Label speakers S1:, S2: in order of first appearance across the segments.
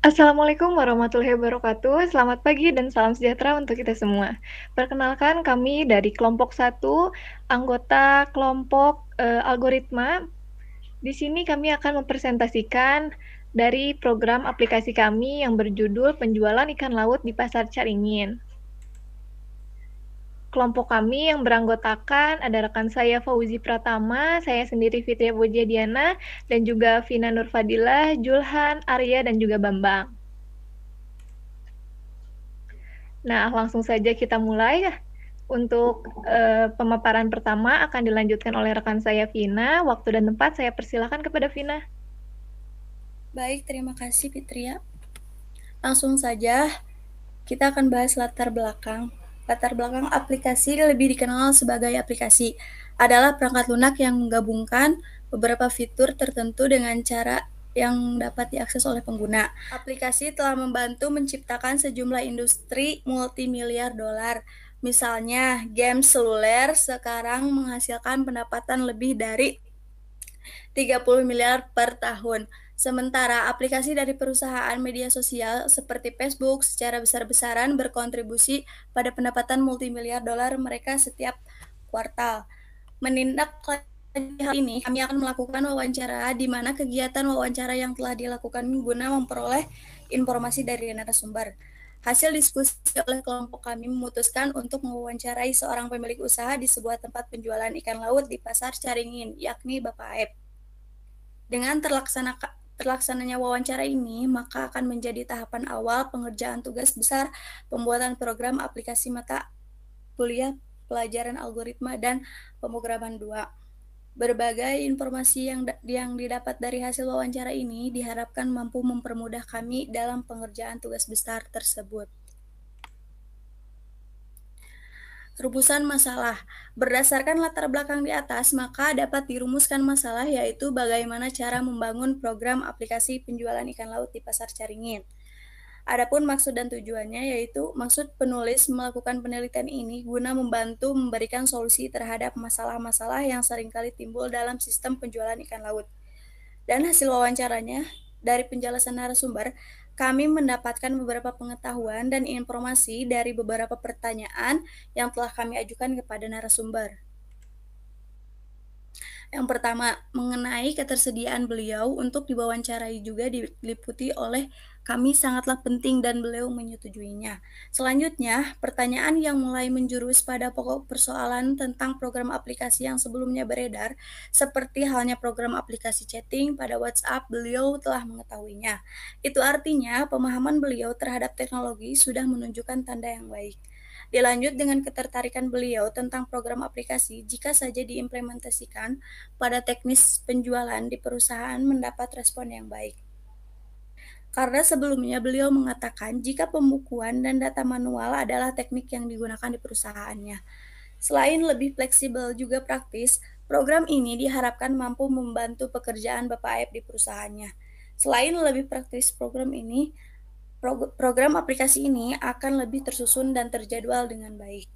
S1: Assalamualaikum warahmatullahi wabarakatuh. Selamat pagi dan salam sejahtera untuk kita semua. Perkenalkan kami dari kelompok 1, anggota kelompok algoritma. Di sini kami akan mempresentasikan dari program aplikasi kami yang berjudul Penjualan Ikan Laut di Pasar Caringin. Kelompok kami yang beranggotakan ada rekan saya Fauzi Pratama, saya sendiri Fitria Pujadiana, dan juga Vina Nurfadilah, Julhan, Arya, dan juga Bambang. Nah, langsung saja kita mulai. Untuk pemaparan pertama akan dilanjutkan oleh rekan saya Vina. Waktu dan tempat saya persilakan kepada Vina.
S2: Baik, terima kasih Fitria. Langsung saja, kita akan bahas latar belakang. Latar belakang aplikasi lebih dikenal sebagai aplikasi adalah perangkat lunak yang menggabungkan beberapa fitur tertentu dengan cara yang dapat diakses oleh pengguna. Aplikasi telah membantu menciptakan sejumlah industri multimiliar dolar. Misalnya, game seluler sekarang menghasilkan pendapatan lebih dari 30 miliar per tahun. Sementara aplikasi dari perusahaan media sosial seperti Facebook secara besar-besaran berkontribusi pada pendapatan multimiliar dolar mereka setiap kuartal. Menindaklanjuti hal ini, kami akan melakukan wawancara di mana kegiatan wawancara yang telah dilakukan guna memperoleh informasi dari narasumber. Hasil diskusi oleh kelompok kami memutuskan untuk mewawancarai seorang pemilik usaha di sebuah tempat penjualan ikan laut di Pasar Caringin, yakni Bapak Aep. Dengan terlaksananya wawancara ini, maka akan menjadi tahapan awal pengerjaan tugas besar pembuatan program aplikasi mata kuliah pelajaran algoritma dan pemrograman 2. Berbagai informasi yang didapat dari hasil wawancara ini diharapkan mampu mempermudah kami dalam pengerjaan tugas besar tersebut. Rumusan masalah. Berdasarkan latar belakang di atas, maka dapat dirumuskan masalah yaitu bagaimana cara membangun program aplikasi penjualan ikan laut di Pasar Caringin. Adapun maksud dan tujuannya yaitu maksud penulis melakukan penelitian ini guna membantu memberikan solusi terhadap masalah-masalah yang seringkali timbul dalam sistem penjualan ikan laut. Dan hasil wawancaranya, dari penjelasan narasumber, kami mendapatkan beberapa pengetahuan dan informasi dari beberapa pertanyaan yang telah kami ajukan kepada narasumber. Yang pertama, mengenai ketersediaan beliau untuk diwawancarai juga diliputi oleh kami sangatlah penting dan beliau menyetujuinya. Selanjutnya, pertanyaan yang mulai menjurus pada pokok persoalan tentang program aplikasi yang sebelumnya beredar, seperti halnya program aplikasi chatting pada WhatsApp, beliau telah mengetahuinya. Itu artinya pemahaman beliau terhadap teknologi sudah menunjukkan tanda yang baik. Dilanjut dengan ketertarikan beliau tentang program aplikasi jika saja diimplementasikan pada teknis penjualan di perusahaan mendapat respon yang baik. Karena sebelumnya beliau mengatakan jika pembukuan dan data manual adalah teknik yang digunakan di perusahaannya. Selain lebih fleksibel juga praktis, program ini diharapkan mampu membantu pekerjaan Bapak Aep di perusahaannya. Selain lebih praktis program ini, program aplikasi ini akan lebih tersusun dan terjadwal dengan baik.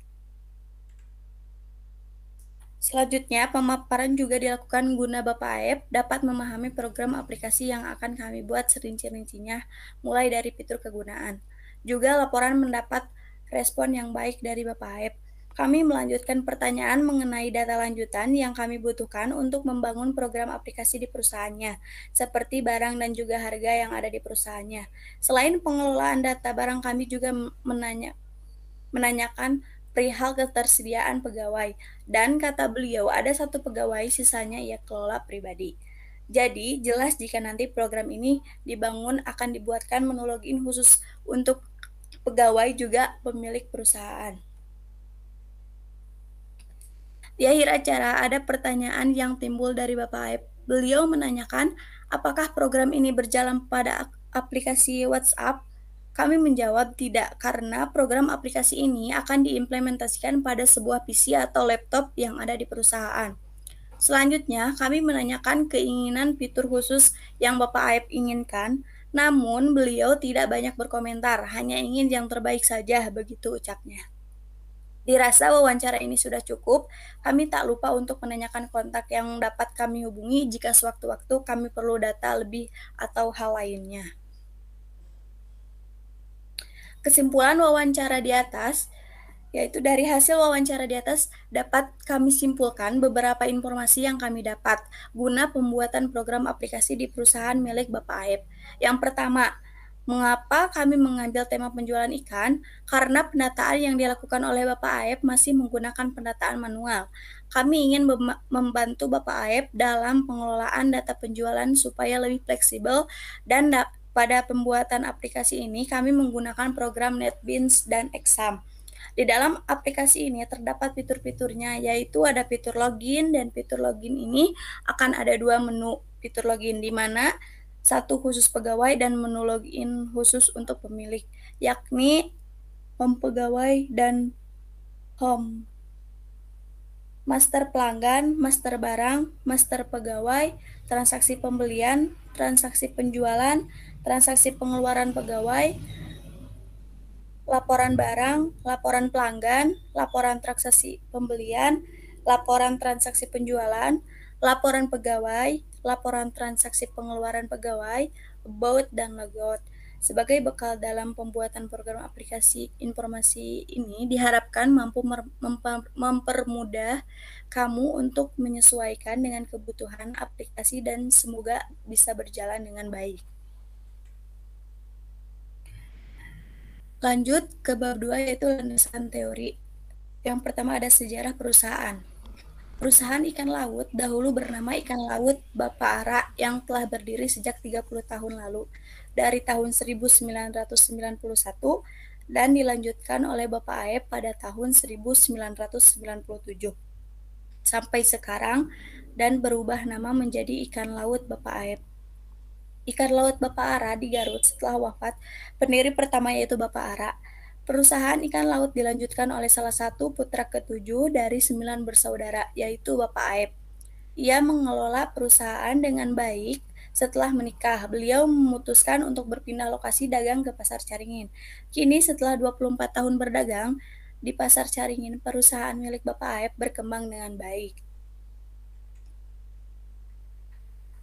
S2: Selanjutnya, pemaparan juga dilakukan guna Bapak Aep dapat memahami program aplikasi yang akan kami buat serinci-rincinya, mulai dari fitur kegunaan. Juga laporan mendapat respon yang baik dari Bapak Aep. Kami melanjutkan pertanyaan mengenai data lanjutan yang kami butuhkan untuk membangun program aplikasi di perusahaannya, seperti barang dan juga harga yang ada di perusahaannya. Selain pengelolaan data barang, kami juga menanyakan perihal ketersediaan pegawai, dan kata beliau ada satu pegawai, sisanya ia kelola pribadi. Jadi, jelas jika nanti program ini dibangun akan dibuatkan menu login khusus untuk pegawai juga pemilik perusahaan. Di akhir acara ada pertanyaan yang timbul dari Bapak Aep. Beliau menanyakan apakah program ini berjalan pada aplikasi WhatsApp. Kami menjawab tidak, karena program aplikasi ini akan diimplementasikan pada sebuah PC atau laptop yang ada di perusahaan. Selanjutnya, kami menanyakan keinginan fitur khusus yang Bapak Aep inginkan, namun beliau tidak banyak berkomentar, hanya ingin yang terbaik saja, begitu ucapnya. Dirasa wawancara ini sudah cukup, kami tak lupa untuk menanyakan kontak yang dapat kami hubungi jika sewaktu-waktu kami perlu data lebih atau hal lainnya. Kesimpulan wawancara di atas, yaitu dari hasil wawancara di atas dapat kami simpulkan beberapa informasi yang kami dapat guna pembuatan program aplikasi di perusahaan milik Bapak Aep. Yang pertama, mengapa kami mengambil tema penjualan ikan? Karena pendataan yang dilakukan oleh Bapak Aep masih menggunakan pendataan manual. Kami ingin membantu Bapak Aep dalam pengelolaan data penjualan supaya lebih fleksibel dan pada pembuatan aplikasi ini kami menggunakan program NetBeans dan Exam. Di dalam aplikasi ini terdapat fitur-fiturnya, yaitu ada fitur login, dan fitur login ini akan ada dua menu fitur login, di mana satu khusus pegawai dan menu login khusus untuk pemilik, yakni home pegawai dan home. Master pelanggan, master barang, master pegawai, transaksi pembelian, transaksi penjualan, transaksi pengeluaran pegawai, laporan barang, laporan pelanggan, laporan transaksi pembelian, laporan transaksi penjualan, laporan pegawai, laporan transaksi pengeluaran pegawai, about, dan logout. Sebagai bekal dalam pembuatan program aplikasi informasi ini diharapkan mampu mempermudah kamu untuk menyesuaikan dengan kebutuhan aplikasi dan semoga bisa berjalan dengan baik. Lanjut ke bab 2, yaitu landasan teori. Yang pertama ada sejarah perusahaan. Perusahaan ikan laut dahulu bernama Ikan Laut Bapak Ara yang telah berdiri sejak 30 tahun lalu, dari tahun 1991 dan dilanjutkan oleh Bapak Aep pada tahun 1997 sampai sekarang dan berubah nama menjadi Ikan Laut Bapak Aep. Ikan Laut Bapak Ara di Garut setelah wafat pendiri pertama yaitu Bapak Ara. Perusahaan ikan laut dilanjutkan oleh salah satu putra ketujuh dari 9 bersaudara, yaitu Bapak Aep. Ia mengelola perusahaan dengan baik. Setelah menikah, beliau memutuskan untuk berpindah lokasi dagang ke Pasar Caringin. Kini setelah 24 tahun berdagang, di Pasar Caringin, perusahaan milik Bapak Aep berkembang dengan baik.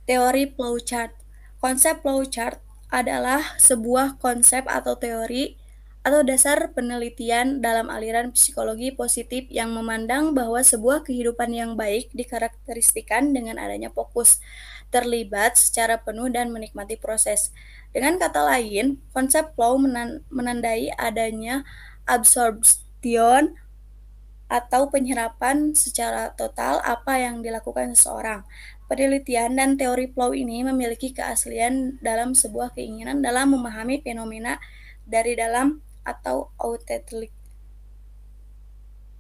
S2: Teori flowchart. Konsep flowchart adalah sebuah konsep atau teori atau dasar penelitian dalam aliran psikologi positif yang memandang bahwa sebuah kehidupan yang baik dikarakteristikan dengan adanya fokus, terlibat secara penuh dan menikmati proses. Dengan kata lain, konsep flow menandai adanya absorption atau penyerapan secara total apa yang dilakukan seseorang. Penelitian dan teori flow ini memiliki keaslian dalam sebuah keinginan dalam memahami fenomena dari dalam atau outside.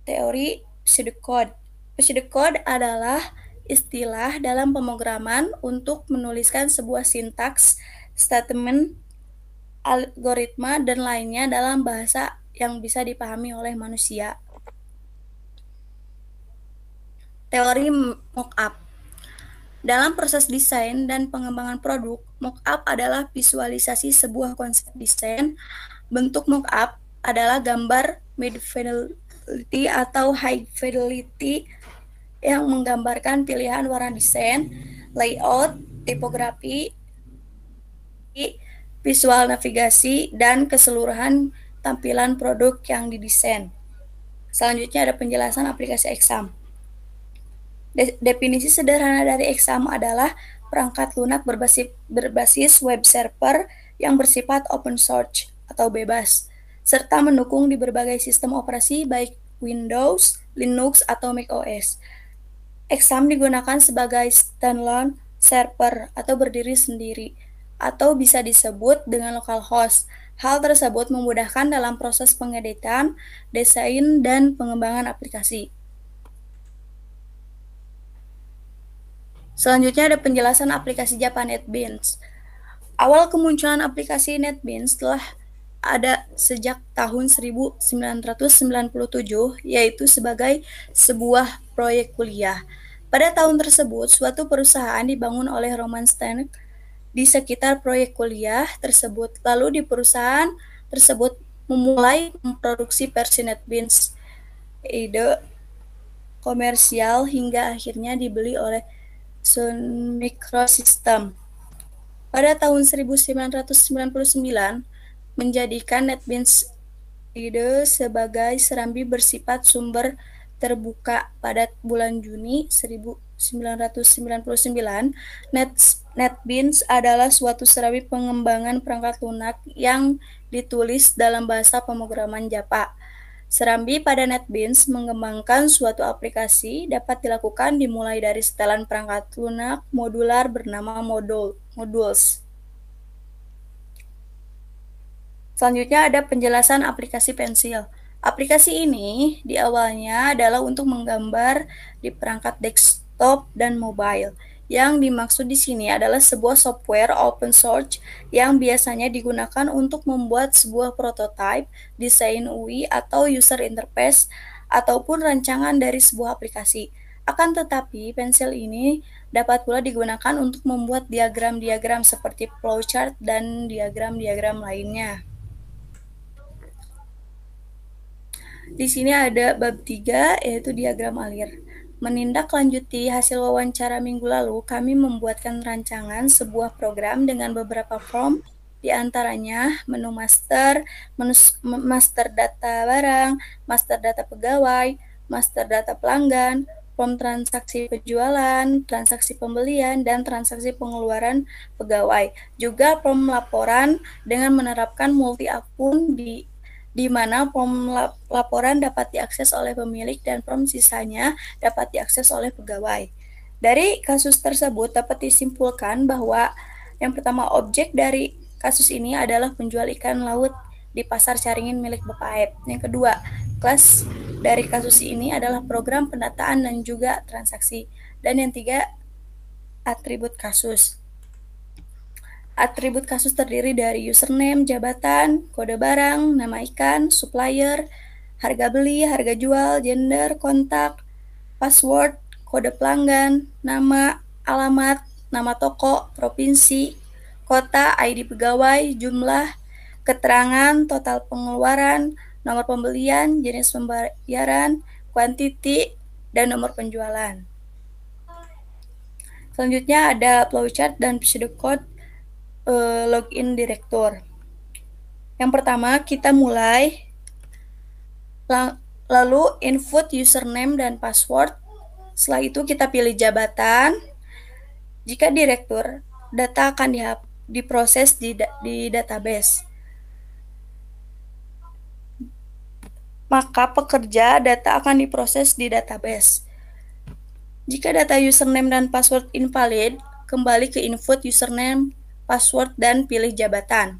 S2: Teori pseudocode. Pseudocode adalah istilah dalam pemrograman untuk menuliskan sebuah sintaks, statement, algoritma, dan lainnya dalam bahasa yang bisa dipahami oleh manusia. Teori mock-up. Dalam proses desain dan pengembangan produk, mock-up adalah visualisasi sebuah konsep desain. Bentuk mock-up adalah gambar mid-fidelity atau high-fidelity yang menggambarkan pilihan warna desain, layout, tipografi, visual navigasi, dan keseluruhan tampilan produk yang didesain. Selanjutnya ada penjelasan aplikasi Exam. Definisi sederhana dari Exam adalah perangkat lunak berbasis web server yang bersifat open source atau bebas, serta mendukung di berbagai sistem operasi baik Windows, Linux, atau macOS. Exam digunakan sebagai standalone server atau berdiri sendiri, atau bisa disebut dengan localhost. Hal tersebut memudahkan dalam proses pengeditan, desain, dan pengembangan aplikasi. Selanjutnya ada penjelasan aplikasi Java NetBeans. Awal kemunculan aplikasi NetBeans telah ada sejak tahun 1997, yaitu sebagai sebuah proyek kuliah. Pada tahun tersebut, suatu perusahaan dibangun oleh Roman Stanek di sekitar proyek kuliah tersebut. Lalu di perusahaan tersebut memulai memproduksi versi NetBeans ide komersial hingga akhirnya dibeli oleh Sun Microsystem. Pada tahun 1999, menjadikan NetBeans ide sebagai serambi bersifat sumber terbuka pada bulan Juni 1999. NetBeans adalah suatu serambi pengembangan perangkat lunak yang ditulis dalam bahasa pemrograman Java. Serambi pada NetBeans mengembangkan suatu aplikasi dapat dilakukan dimulai dari setelan perangkat lunak modular bernama modules. Selanjutnya ada penjelasan aplikasi pensil. Aplikasi ini di awalnya adalah untuk menggambar di perangkat desktop dan mobile. Yang dimaksud di sini adalah sebuah software open source yang biasanya digunakan untuk membuat sebuah prototipe, desain UI atau user interface, ataupun rancangan dari sebuah aplikasi. Akan tetapi, pensil ini dapat pula digunakan untuk membuat diagram-diagram seperti flowchart dan diagram-diagram lainnya. Di sini ada bab 3, yaitu diagram alir. Menindaklanjuti hasil wawancara minggu lalu, kami membuatkan rancangan sebuah program dengan beberapa form, di antaranya menu master, master data barang, master data pegawai, master data pelanggan, form transaksi penjualan, transaksi pembelian, dan transaksi pengeluaran pegawai. Juga form laporan dengan menerapkan multi akun di mana form laporan dapat diakses oleh pemilik dan form sisanya dapat diakses oleh pegawai. Dari kasus tersebut dapat disimpulkan bahwa yang pertama, objek dari kasus ini adalah penjual ikan laut di pasar Caringin milik Bapak Aep. Yang kedua, kelas dari kasus ini adalah program pendataan dan juga transaksi. Dan yang tiga, atribut kasus. Atribut kasus terdiri dari username, jabatan, kode barang, nama ikan, supplier, harga beli, harga jual, gender, kontak, password, kode pelanggan, nama, alamat, nama toko, provinsi, kota, ID pegawai, jumlah, keterangan, total pengeluaran, nomor pembelian, jenis pembayaran, kuantiti, dan nomor penjualan. Selanjutnya ada flowchart dan pseudocode login direktur. Yang pertama, kita mulai lalu input username dan password. Setelah itu kita pilih jabatan. Jika direktur, data akan diproses di database. Maka pekerja data akan diproses di database. Jika data username dan password invalid, kembali ke input username, password, dan pilih jabatan.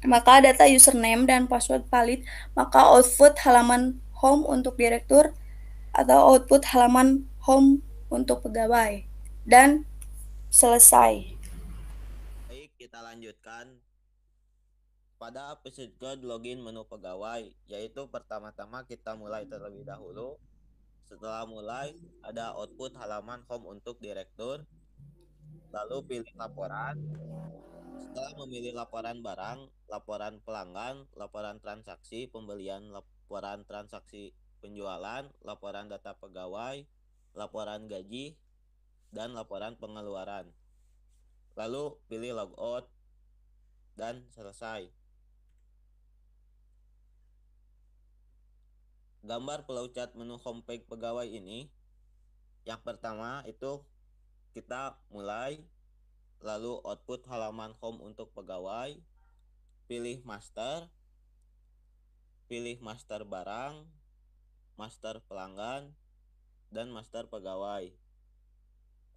S2: Maka data username dan password valid, maka output halaman home untuk direktur atau output halaman home untuk pegawai. Dan selesai.
S3: Baik, kita lanjutkan pada episode login menu pegawai, yaitu pertama-tama kita mulai terlebih dahulu. Setelah mulai, ada output halaman home untuk direktur, lalu pilih laporan. Setelah memilih laporan barang, laporan pelanggan, laporan transaksi pembelian, laporan transaksi penjualan, laporan data pegawai, laporan gaji, dan laporan pengeluaran. Lalu pilih logout dan selesai. Gambar flowchart menu homepage pegawai ini, yang pertama itu kita mulai, lalu output halaman home untuk pegawai, pilih master barang, master pelanggan, dan master pegawai.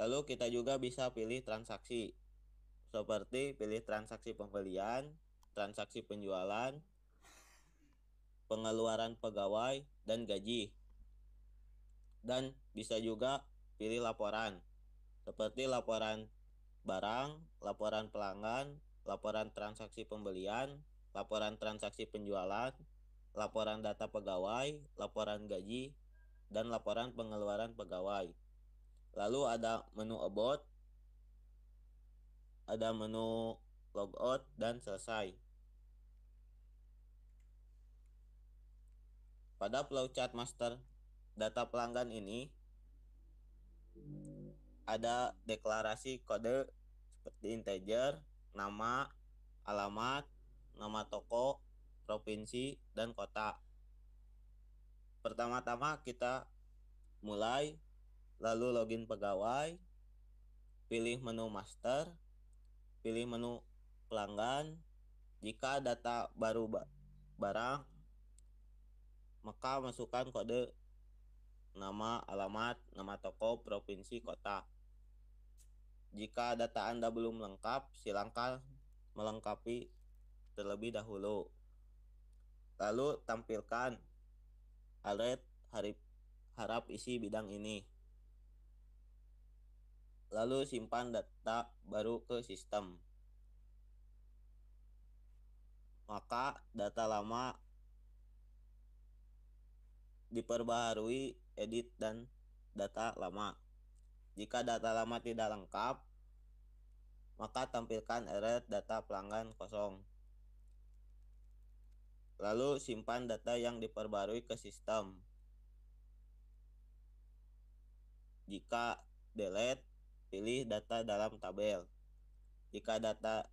S3: Lalu kita juga bisa pilih transaksi, seperti pilih transaksi pembelian, transaksi penjualan, pengeluaran pegawai, dan gaji. Dan bisa juga pilih laporan, seperti laporan barang, laporan pelanggan, laporan transaksi pembelian, laporan transaksi penjualan, laporan data pegawai, laporan gaji, dan laporan pengeluaran pegawai. Lalu ada menu about, ada menu logout, dan selesai. Pada flowchart master data pelanggan ini ada deklarasi kode seperti integer, nama, alamat, nama toko, provinsi, dan kota. Pertama-tama kita mulai, lalu login pegawai, pilih menu master, pilih menu pelanggan. Jika data baru barang, maka masukkan kode nama, alamat, nama toko, provinsi, kota. Jika data Anda belum lengkap, silakan melengkapi terlebih dahulu. Lalu tampilkan alert harap isi bidang ini. Lalu simpan data baru ke sistem. Maka data lama diperbaharui, edit dan data lama. Jika data lama tidak lengkap, maka tampilkan error data pelanggan kosong. Lalu simpan data yang diperbarui ke sistem. Jika delete, pilih data dalam tabel. Jika data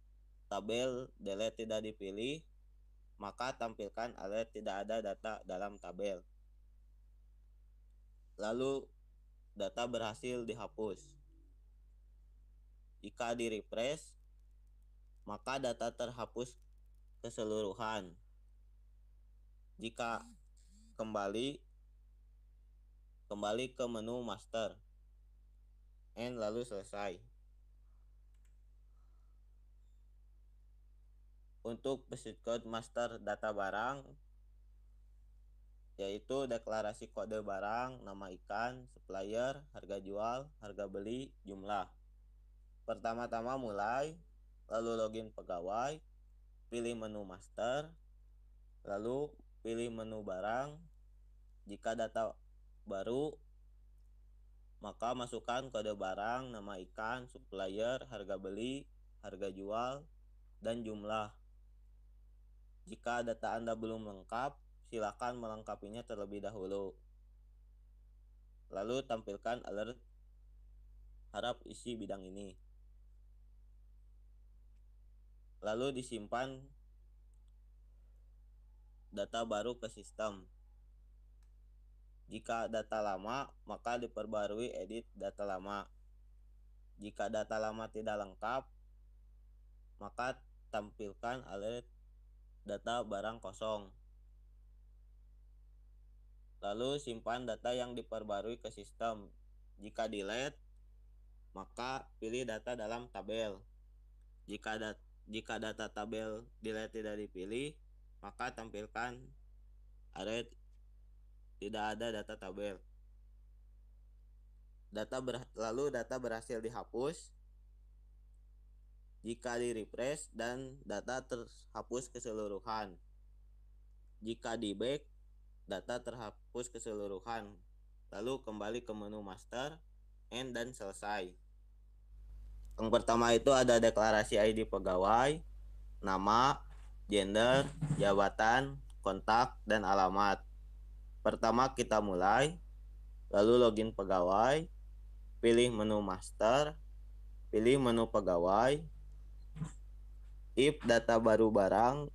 S3: tabel delete tidak dipilih, maka tampilkan alert tidak ada data dalam tabel. Lalu data berhasil dihapus. Jika di-refresh, maka data terhapus keseluruhan. Jika kembali ke menu master, and lalu selesai. Untuk basic code master data barang, yaitu deklarasi kode barang, nama ikan, supplier, harga jual, harga beli, jumlah. Pertama-tama mulai, lalu login pegawai, pilih menu master, lalu pilih menu barang. Jika data baru, maka masukkan kode barang, nama ikan, supplier, harga beli, harga jual, dan jumlah. Jika data Anda belum lengkap, silakan melengkapinya terlebih dahulu. Lalu tampilkan alert harap isi bidang ini. Lalu disimpan data baru ke sistem. Jika data lama, maka diperbarui edit data lama. Jika data lama tidak lengkap, maka tampilkan alert data barang kosong. Lalu simpan data yang diperbarui ke sistem. Jika delete, maka pilih data dalam tabel. Jika data tabel delete tidak dipilih, maka tampilkan alert tidak ada data tabel. Lalu data berhasil dihapus. Jika di-refresh dan data terhapus keseluruhan. Jika di-back, data terhapus keseluruhan. Lalu kembali ke menu master, end, dan selesai. Yang pertama itu ada deklarasi ID pegawai, nama, gender, jabatan, kontak, dan alamat. Pertama kita mulai, lalu login pegawai, pilih menu master, pilih menu pegawai, if data baru barang,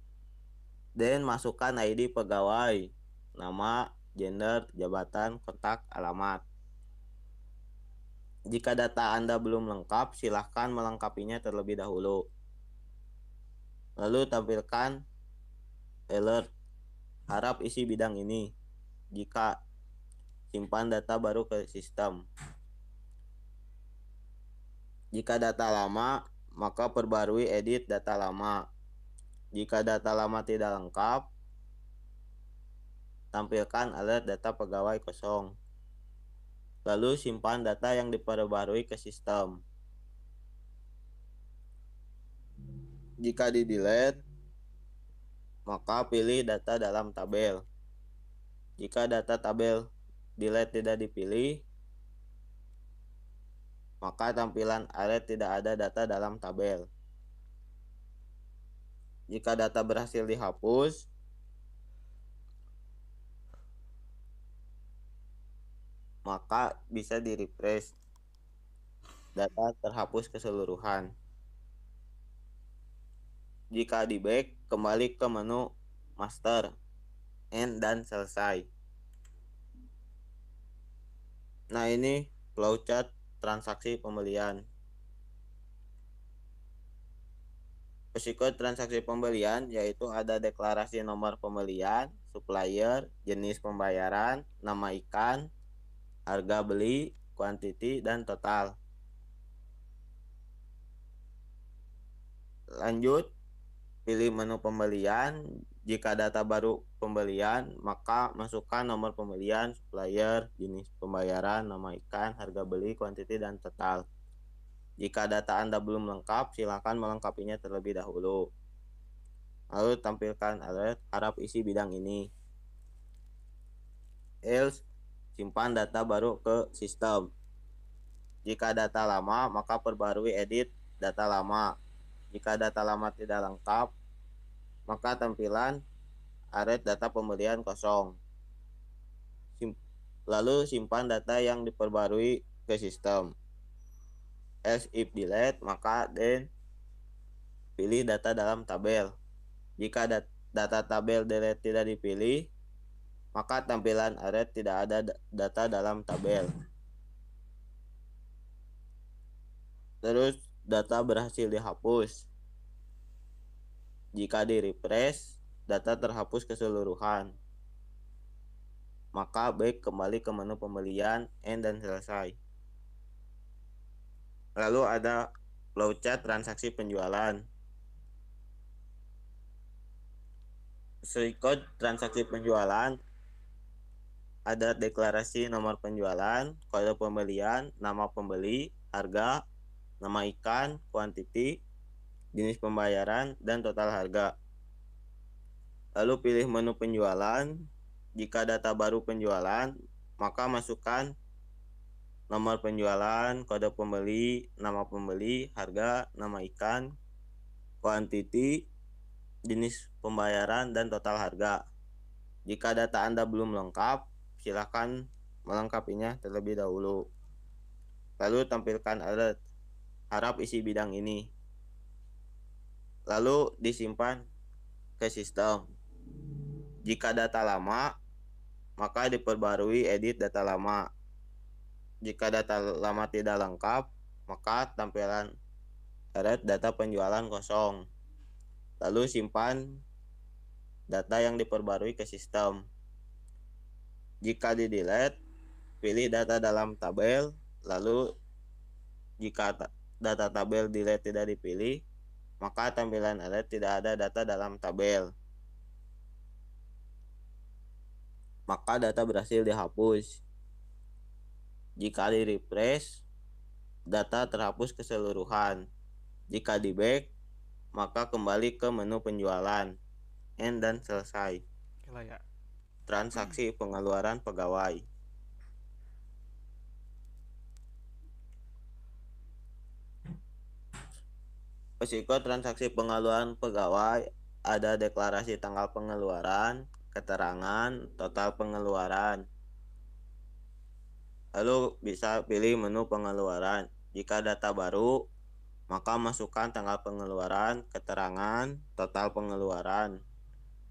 S3: dan masukkan ID pegawai, nama, gender, jabatan, kontak, alamat. Jika data Anda belum lengkap, silahkan melengkapinya terlebih dahulu. Lalu tampilkan alert harap isi bidang ini. Jika simpan data baru ke sistem. Jika data lama, maka perbarui edit data lama. Jika data lama tidak lengkap, tampilkan alert data pegawai kosong. Lalu simpan data yang diperbarui ke sistem. Jika di-delete, maka pilih data dalam tabel. Jika data tabel delete tidak dipilih, maka tampilan alert tidak ada data dalam tabel. Jika data berhasil dihapus, maka bisa di-refresh. Data terhapus keseluruhan. Jika di-back, kembali ke menu master, end, dan selesai. Nah, ini flowchart transaksi pembelian. Risiko transaksi pembelian yaitu ada deklarasi nomor pembelian, supplier, jenis pembayaran, nama ikan, harga beli, quantity, dan total. Lanjut, pilih menu pembelian. Jika data baru pembelian, maka masukkan nomor pembelian, supplier, jenis pembayaran, nama ikan, harga beli, quantity, dan total. Jika data Anda belum lengkap, silakan melengkapinya terlebih dahulu. Lalu tampilkan alert harap isi bidang ini. Else, simpan data baru ke sistem. Jika data lama, maka perbarui edit data lama. Jika data lama tidak lengkap, maka tampilan alert data pembelian kosong. Lalu simpan data yang diperbarui ke sistem. Else if delete, maka then pilih data dalam tabel. Jika data tabel delete tidak dipilih, maka tampilan alert tidak ada data dalam tabel. Terus data berhasil dihapus. Jika di refresh, data terhapus keseluruhan. Maka baik kembali ke menu pembelian, end, dan selesai. Lalu ada flowchart transaksi penjualan. Risiko transaksi penjualan ada deklarasi nomor penjualan, kode pembelian, nama pembeli, harga, nama ikan, quantity, jenis pembayaran, dan total harga. Lalu pilih menu penjualan. Jika data baru penjualan, maka masukkan nomor penjualan, kode pembeli, nama pembeli, harga, nama ikan, quantity, jenis pembayaran, dan total harga. Jika data Anda belum lengkap, silakan melengkapinya terlebih dahulu. Lalu tampilkan alert harap isi bidang ini. Lalu disimpan ke sistem. Jika data lama, maka diperbarui edit data lama. Jika data lama tidak lengkap, maka tampilan alert data penjualan kosong. Lalu simpan data yang diperbarui ke sistem. Jika di delete, pilih data dalam tabel. Lalu jika data tabel delete tidak dipilih, maka tampilan alert tidak ada data dalam tabel. Maka data berhasil dihapus. Jika di refresh, data terhapus keseluruhan. Jika di back, maka kembali ke menu penjualan, end, dan selesai. Transaksi pengeluaran pegawai. Risiko transaksi pengeluaran pegawai ada deklarasi tanggal pengeluaran, keterangan, total pengeluaran. Lalu bisa pilih menu pengeluaran. Jika data baru, maka masukkan tanggal pengeluaran, keterangan, total pengeluaran.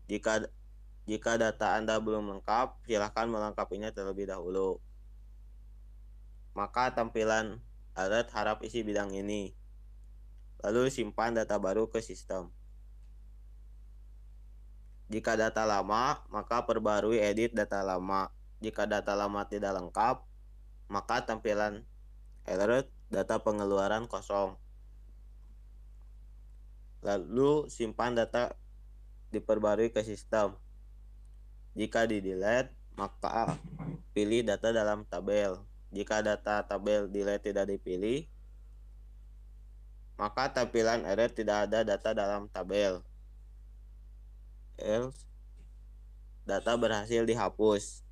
S3: Jika data Anda belum lengkap, silakan melengkapinya terlebih dahulu. Maka tampilan alert harap isi bidang ini. Lalu simpan data baru ke sistem. Jika data lama, maka perbarui edit data lama. Jika data lama tidak lengkap, maka tampilan alert data pengeluaran kosong. Lalu simpan data diperbarui ke sistem. Jika di delete, maka pilih data dalam tabel. Jika data tabel delete tidak dipilih, maka tampilan alert tidak ada data dalam tabel. Else, data berhasil dihapus.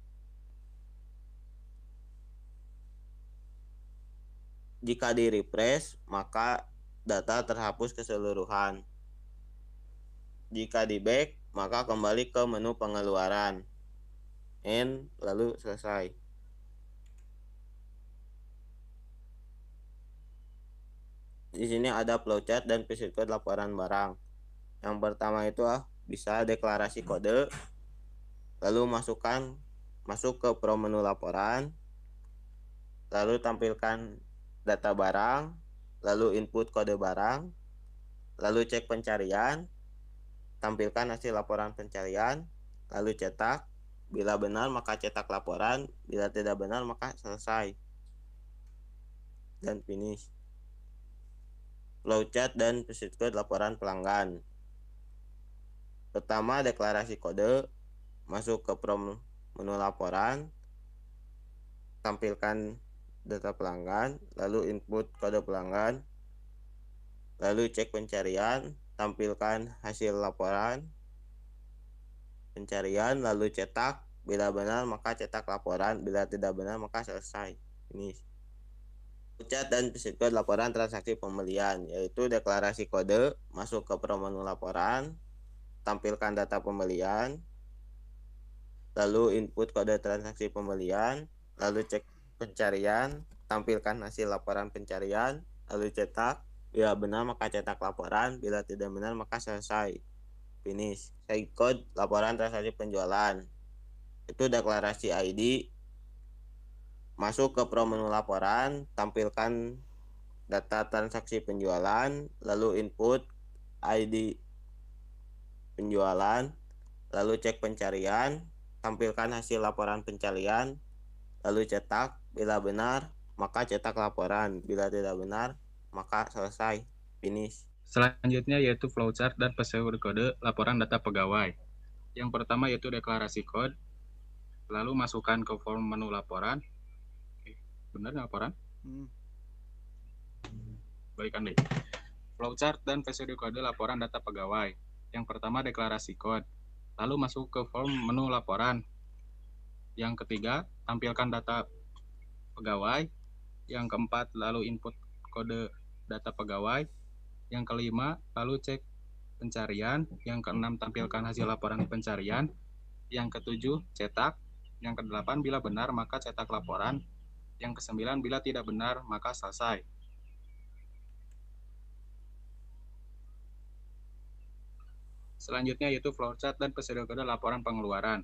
S3: Jika di refresh, maka data terhapus keseluruhan. Jika di back, maka kembali ke menu pengeluaran, end, lalu selesai. Di sini ada flowchart dan periode laporan barang. Yang pertama itu bisa deklarasi kode, lalu masuk ke Pro menu laporan, lalu tampilkan data barang, lalu input kode barang, lalu cek pencarian, tampilkan hasil laporan pencarian, lalu cetak. Bila benar maka cetak laporan, bila tidak benar maka selesai dan finish. Flowchart dan visit code laporan pelanggan. Pertama, deklarasi kode, masuk ke Pro menu laporan, tampilkan data pelanggan, lalu input kode pelanggan, lalu cek pencarian, tampilkan hasil laporan pencarian, lalu cetak. Bila benar maka cetak laporan, bila tidak benar maka selesai. Ini chat dan visit code laporan transaksi pembelian, yaitu deklarasi kode, masuk ke Pro menu laporan, tampilkan data pembelian, lalu input kode transaksi pembelian, lalu cek pencarian, tampilkan hasil laporan pencarian, lalu cetak. Bila benar maka cetak laporan, bila tidak benar maka selesai. Finish. Side code laporan transaksi penjualan, itu deklarasi ID, masuk ke Pro menu laporan, tampilkan data transaksi penjualan, lalu input ID penjualan, lalu cek pencarian, tampilkan hasil laporan pencarian, lalu cetak. Bila benar maka cetak laporan, bila tidak benar maka selesai. Finish.
S4: Selanjutnya yaitu flowchart dan procedure kode laporan data pegawai. Yang pertama yaitu deklarasi code, lalu masukkan ke form menu laporan. Benar laporan? Baik Andi. Flowchart dan procedure kode laporan data pegawai. Yang pertama deklarasi code, lalu masuk ke form menu laporan. Yang ketiga, tampilkan data pegawai. Yang keempat, lalu input kode data pegawai. Yang kelima, lalu cek pencarian. Yang keenam, tampilkan hasil laporan pencarian. Yang ketujuh, cetak. Yang kedelapan, bila benar maka cetak laporan. Yang kesembilan, bila tidak benar maka selesai. Selanjutnya yaitu flowchart dan prosedur kode laporan pengeluaran.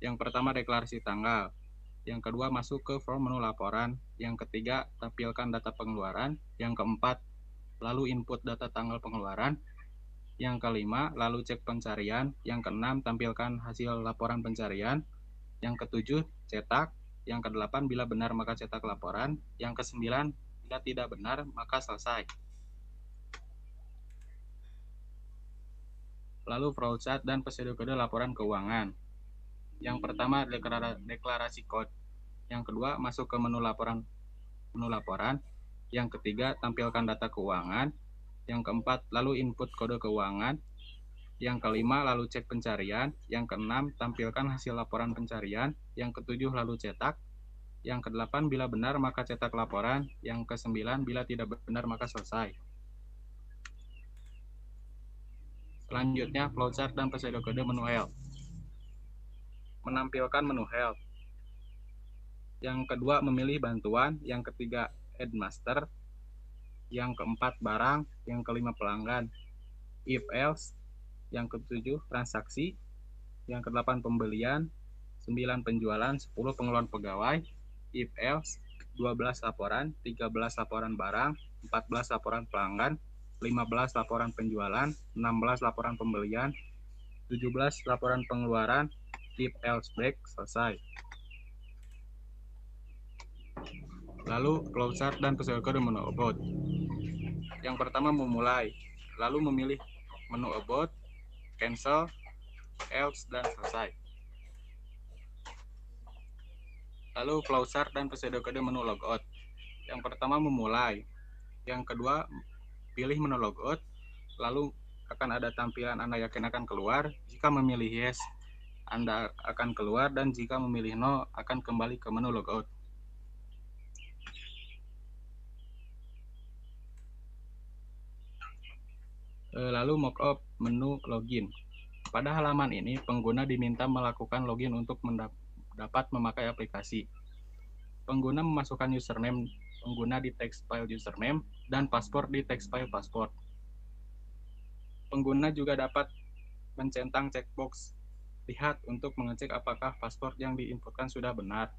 S4: Yang pertama deklarasi tanggal. Yang kedua masuk ke form menu laporan. Yang ketiga tampilkan data pengeluaran. Yang keempat lalu input data tanggal pengeluaran. Yang kelima lalu cek pencarian. Yang keenam tampilkan hasil laporan pencarian. Yang ketujuh cetak. Yang kedelapan bila benar maka cetak laporan. Yang kesembilan bila tidak benar maka selesai. Lalu flowchart dan prosedur kode laporan keuangan. Yang pertama deklarasi code. Yang kedua masuk ke menu laporan. Yang ketiga tampilkan data keuangan. Yang keempat lalu input kode keuangan. Yang kelima lalu cek pencarian. Yang keenam tampilkan hasil laporan pencarian. Yang ketujuh lalu cetak. Yang kedelapan bila benar maka cetak laporan. Yang kesembilan bila tidak benar maka selesai. Selanjutnya flowchart dan prosedur kode menu help. Menampilkan menu help. Yang kedua memilih bantuan. Yang ketiga add master. Yang keempat barang. Yang kelima pelanggan. If else. Yang ketujuh transaksi. Yang kedelapan pembelian. 9 penjualan. 10 pengeluaran pegawai. If else 12 laporan. 13 laporan barang. 14 laporan pelanggan. 15 laporan penjualan. 16 laporan pembelian. 17 laporan pengeluaran. If else break. Selesai. Lalu flowchart dan prosedur kode menu about. Yang pertama memulai, lalu memilih menu about, cancel, else, dan selesai. Lalu flowchart dan prosedur kode menu logout. Yang pertama memulai, yang kedua pilih menu logout, lalu akan ada tampilan Anda yakin akan keluar. Jika memilih yes, Anda akan keluar, dan jika memilih no, akan kembali ke menu logout. Lalu mockup menu login. Pada halaman ini, pengguna diminta melakukan login untuk dapat memakai aplikasi. Pengguna memasukkan username pengguna di text file username dan password di text file password. Pengguna juga dapat mencentang checkbox lihat untuk mengecek apakah password yang diinputkan sudah benar.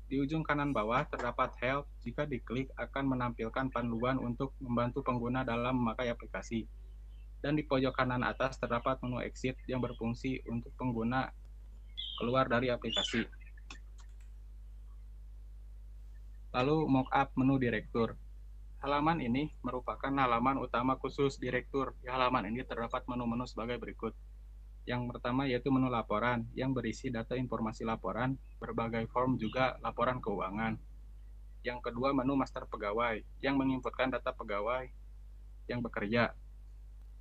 S4: Di ujung kanan bawah terdapat help. Jika diklik akan menampilkan panduan untuk membantu pengguna dalam memakai aplikasi. Dan di pojok kanan atas terdapat menu exit yang berfungsi untuk pengguna keluar dari aplikasi. Lalu mockup menu direktur. Halaman ini merupakan halaman utama khusus direktur. Di halaman ini terdapat menu-menu sebagai berikut. Yang pertama yaitu menu laporan yang berisi data informasi laporan, berbagai form juga laporan keuangan. Yang kedua menu master pegawai yang menginputkan data pegawai yang bekerja.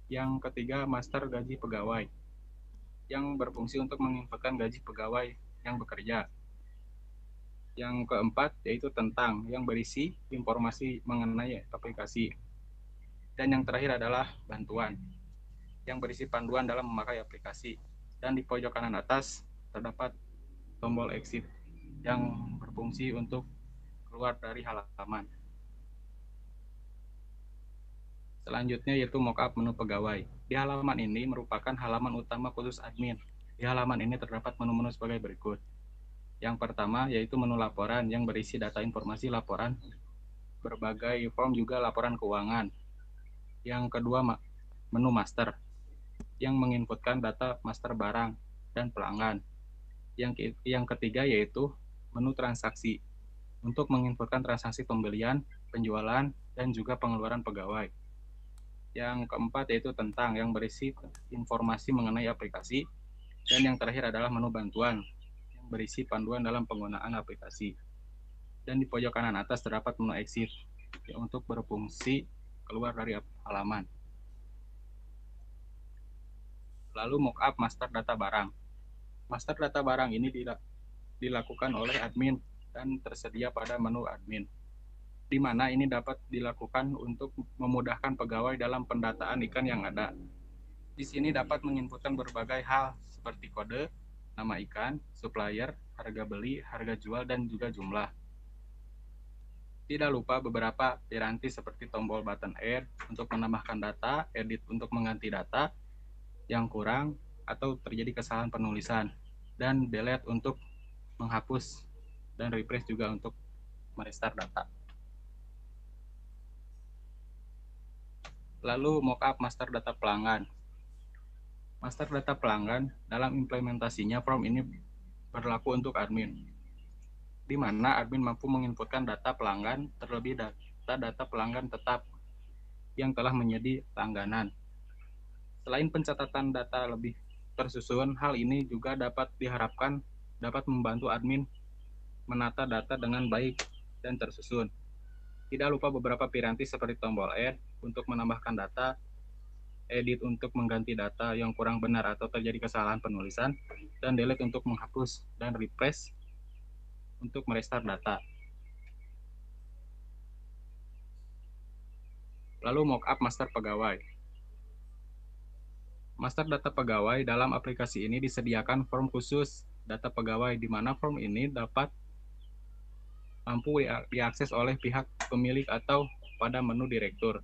S4: Yang ketiga master gaji pegawai yang berfungsi untuk menginputkan gaji pegawai yang bekerja. Yang keempat yaitu tentang yang berisi informasi mengenai aplikasi. Dan yang terakhir adalah bantuan yang berisi panduan dalam memakai aplikasi. Dan di pojok kanan atas terdapat tombol exit yang berfungsi untuk keluar dari halaman. Selanjutnya yaitu mockup menu pegawai. Di halaman ini merupakan halaman utama khusus admin. Di halaman ini terdapat menu-menu sebagai berikut. Yang pertama yaitu menu laporan yang berisi data informasi laporan, berbagai form juga laporan keuangan. Yang kedua menu master yang menginputkan data master barang dan pelanggan. Yang ketiga yaitu menu transaksi untuk menginputkan transaksi pembelian, penjualan, dan juga pengeluaran pegawai. Yang keempat yaitu tentang yang berisi informasi mengenai aplikasi. Dan yang terakhir adalah menu bantuan yang berisi panduan dalam penggunaan aplikasi. Dan di pojok kanan atas terdapat menu exit untuk berfungsi keluar dari halaman. Lalu mockup master data barang. Master data barang ini dilakukan oleh admin dan tersedia pada menu admin, di mana ini dapat dilakukan untuk memudahkan pegawai dalam pendataan ikan yang ada. Di sini dapat menginputkan berbagai hal seperti kode, nama ikan, supplier, harga beli, harga jual, dan juga jumlah. Tidak lupa beberapa piranti seperti tombol button add untuk menambahkan data, edit untuk mengganti data yang kurang atau terjadi kesalahan penulisan, dan delete untuk menghapus, dan refresh juga untuk merestart data. Lalu mockup master data pelanggan. Master data pelanggan dalam implementasinya form ini berlaku untuk admin, di mana admin mampu menginputkan data pelanggan, terlebih data pelanggan tetap yang telah menjadi langganan. Selain pencatatan data lebih tersusun, hal ini juga dapat diharapkan dapat membantu admin menata data dengan baik dan tersusun. Tidak lupa beberapa piranti seperti tombol add untuk menambahkan data, edit untuk mengganti data yang kurang benar atau terjadi kesalahan penulisan, dan delete untuk menghapus, dan refresh untuk merestart data. Lalu mockup master pegawai. Master data pegawai dalam aplikasi ini disediakan form khusus data pegawai, di mana form ini dapat mampu diakses oleh pihak pemilik atau pada menu direktur.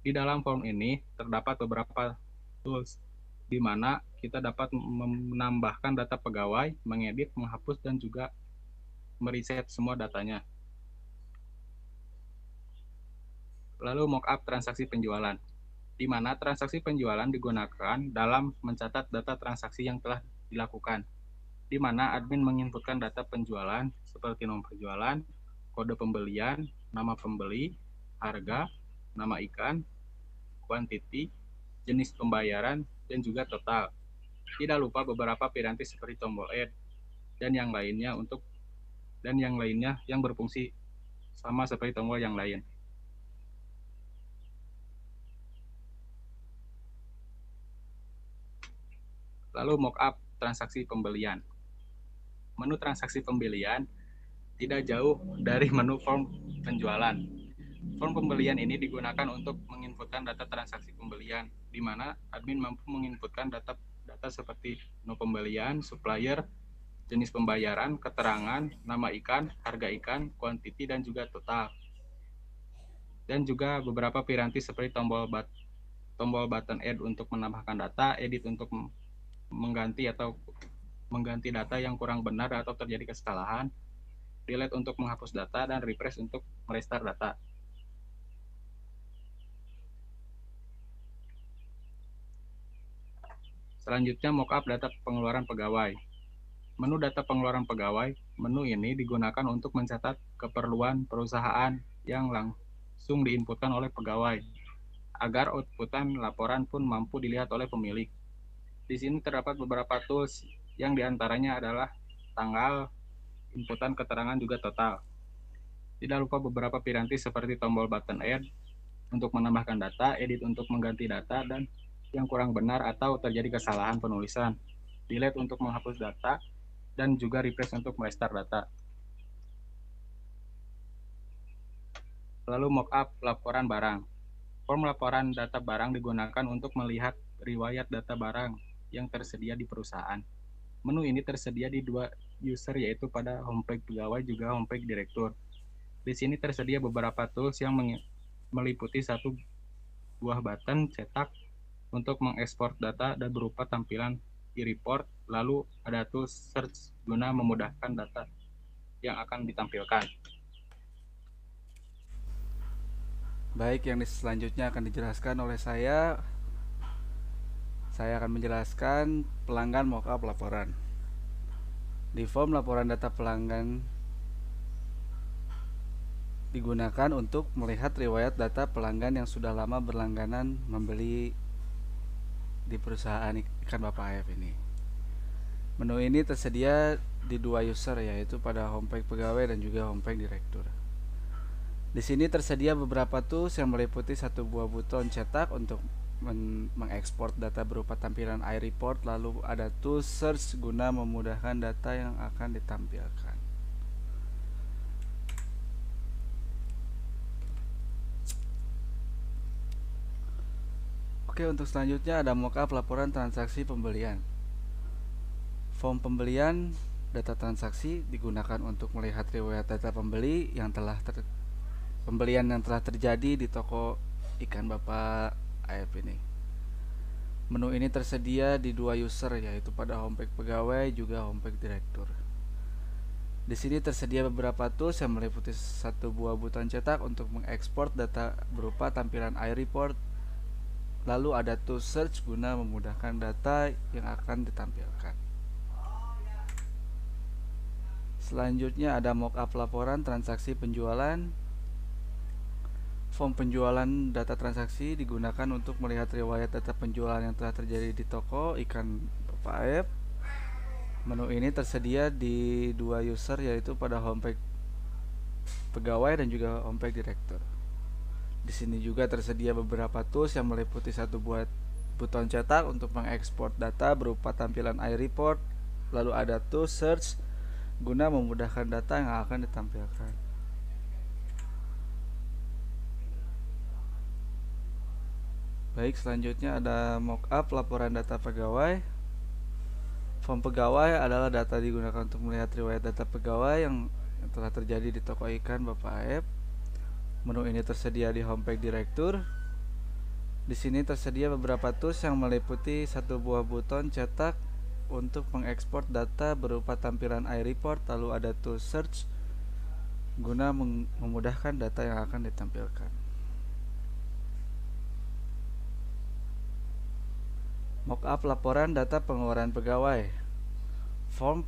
S4: Di dalam form ini terdapat beberapa tools, di mana kita dapat menambahkan data pegawai, mengedit, menghapus, dan juga mereset semua datanya. Lalu mockup transaksi penjualan, di mana transaksi penjualan digunakan dalam mencatat data transaksi yang telah dilakukan, di mana admin menginputkan data penjualan seperti nomor penjualan, kode pembelian, nama pembeli, harga, nama ikan, kuantiti, jenis pembayaran, dan juga total. Tidak lupa beberapa piranti seperti tombol add dan yang lainnya yang berfungsi sama seperti tombol yang lain. Lalu mockup transaksi pembelian. Menu transaksi pembelian tidak jauh dari menu form penjualan. Form pembelian ini digunakan untuk menginputkan data transaksi pembelian, di mana admin mampu menginputkan data seperti menu pembelian, supplier, jenis pembayaran, keterangan, nama ikan, harga ikan, kuantiti, dan juga total. Dan juga beberapa piranti seperti tombol tombol button add untuk menambahkan data, edit untuk mengganti data yang kurang benar atau terjadi kesalahan, delete untuk menghapus data, dan refresh untuk merestart data. Selanjutnya, mockup data pengeluaran pegawai. Menu data pengeluaran pegawai. Menu ini digunakan untuk mencatat keperluan perusahaan yang langsung diinputkan oleh pegawai, agar outputan laporan pun mampu dilihat oleh pemilik. Di sini terdapat beberapa tools yang diantaranya adalah tanggal, inputan keterangan juga total. Tidak lupa beberapa piranti seperti tombol button add untuk menambahkan data, edit untuk mengganti data dan yang kurang benar atau terjadi kesalahan penulisan, delete untuk menghapus data, dan juga refresh untuk merestart data. Lalu mockup laporan barang. Form laporan data barang digunakan untuk melihat riwayat data barang yang tersedia di perusahaan. Menu ini tersedia di dua user, yaitu pada homepage pegawai juga homepage direktur. Di sini tersedia beberapa tools yang meliputi satu buah button cetak untuk mengekspor data dan berupa tampilan e-report, lalu ada tools search guna memudahkan data yang akan ditampilkan.
S5: Baik, yang selanjutnya akan dijelaskan oleh saya. Saya akan menjelaskan pelanggan mockup laporan. Di form laporan data pelanggan digunakan untuk melihat riwayat data pelanggan yang sudah lama berlangganan membeli di perusahaan ikan Bapak AF ini. Menu ini tersedia di dua user, yaitu pada homepage pegawai dan juga homepage direktur. Di sini tersedia beberapa tools yang meliputi satu buah buton cetak untuk mengekspor data berupa tampilan iReport, lalu ada tools search guna memudahkan data yang akan ditampilkan. Oke, untuk selanjutnya ada mockup laporan transaksi pembelian. Form pembelian data transaksi digunakan untuk melihat riwayat data pembeli yang telah pembelian yang telah terjadi di toko ikan Bapak AF ini. Menu ini tersedia di dua user, yaitu pada homepage pegawai juga homepage direktur. Di sini tersedia beberapa tools yang meliputi satu buah buton cetak untuk mengekspor data berupa tampilan iReport, lalu ada tools search guna memudahkan data yang akan ditampilkan. Selanjutnya ada mockup laporan transaksi penjualan. Form penjualan data transaksi digunakan untuk melihat riwayat data penjualan yang telah terjadi di toko ikan Bapak AF. Menu ini tersedia di dua user, yaitu pada homepage pegawai dan juga homepage direktur. Di sini juga tersedia beberapa tools yang meliputi satu buah buton cetak untuk mengekspor data berupa tampilan iReport, lalu ada tools search guna memudahkan data yang akan ditampilkan. Baik, selanjutnya ada mockup laporan data pegawai. Form pegawai adalah data digunakan untuk melihat riwayat data pegawai yang telah terjadi di toko ikan Bapak AF. Menu ini tersedia di homepage direktur. Di sini tersedia beberapa tools yang meliputi satu buah buton cetak untuk mengekspor data berupa tampilan iReport, lalu ada tools search guna memudahkan data yang akan ditampilkan. Mockup laporan data pengeluaran pegawai. Form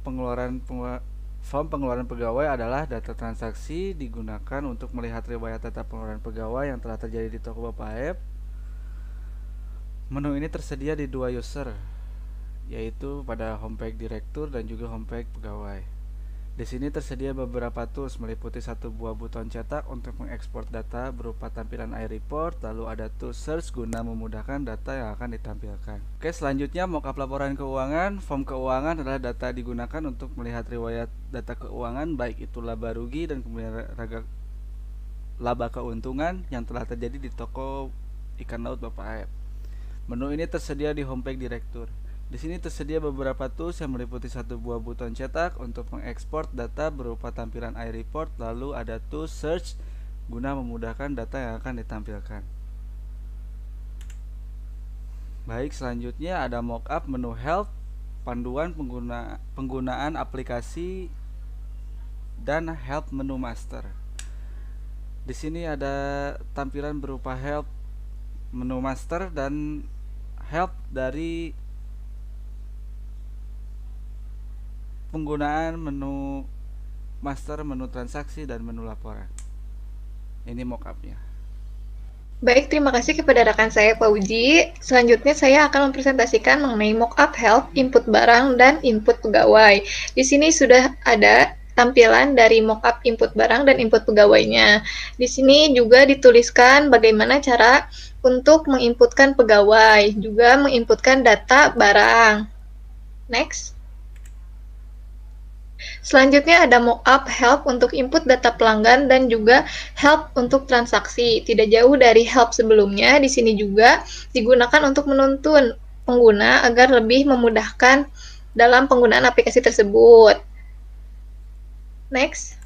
S5: pengeluaran pegawai adalah data transaksi digunakan untuk melihat riwayat data pengeluaran pegawai yang telah terjadi di toko Bapak AF. Menu ini tersedia di dua user, yaitu pada homepage direktur dan juga homepage pegawai. Di sini tersedia beberapa tools meliputi satu buah buton cetak untuk mengekspor data berupa tampilan iReport, lalu ada tools search guna memudahkan data yang akan ditampilkan. Oke, selanjutnya mockup laporan keuangan. Form keuangan adalah data digunakan untuk melihat riwayat data keuangan, baik itu laba rugi dan kemudian laba keuntungan yang telah terjadi di toko ikan laut Bapak AF. Menu ini tersedia di homepage direktur. Di sini tersedia beberapa tools yang meliputi satu buah buton cetak untuk mengekspor data berupa tampilan iReport, lalu ada tools search guna memudahkan data yang akan ditampilkan. Baik, selanjutnya ada mockup menu help, panduan penggunaan aplikasi, dan help menu master. Di sini ada tampilan berupa help menu master dan help dari penggunaan menu master, menu transaksi, dan menu laporan. Ini mockupnya.
S1: Baik, terima kasih kepada rekan saya Pak Uji. Selanjutnya saya akan mempresentasikan mengenai mockup help, input barang, dan input pegawai. Di sini sudah ada tampilan dari mockup input barang dan input pegawainya. Di sini juga dituliskan bagaimana cara untuk menginputkan pegawai, juga menginputkan data barang. Next. Selanjutnya ada mockup help untuk input data pelanggan dan juga help untuk transaksi. Tidak jauh dari help sebelumnya, di sini juga digunakan untuk menuntun pengguna agar lebih memudahkan dalam penggunaan aplikasi tersebut. Next.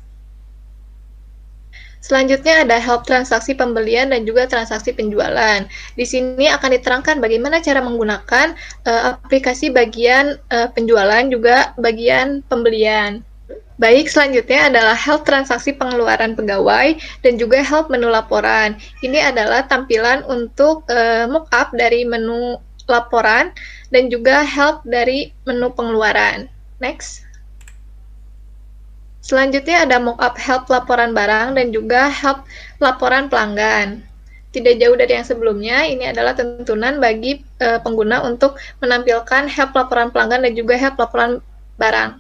S1: Selanjutnya ada help transaksi pembelian dan juga transaksi penjualan. Di sini akan diterangkan bagaimana cara menggunakan aplikasi bagian penjualan juga bagian pembelian. Baik, selanjutnya adalah help transaksi pengeluaran pegawai dan juga help menu laporan. Ini adalah tampilan untuk mockup dari menu laporan dan juga help dari menu pengeluaran. Next. Selanjutnya ada mockup help laporan barang dan juga help laporan pelanggan. Tidak jauh dari yang sebelumnya, ini adalah tuntunan bagi pengguna untuk menampilkan help laporan pelanggan dan juga help laporan barang.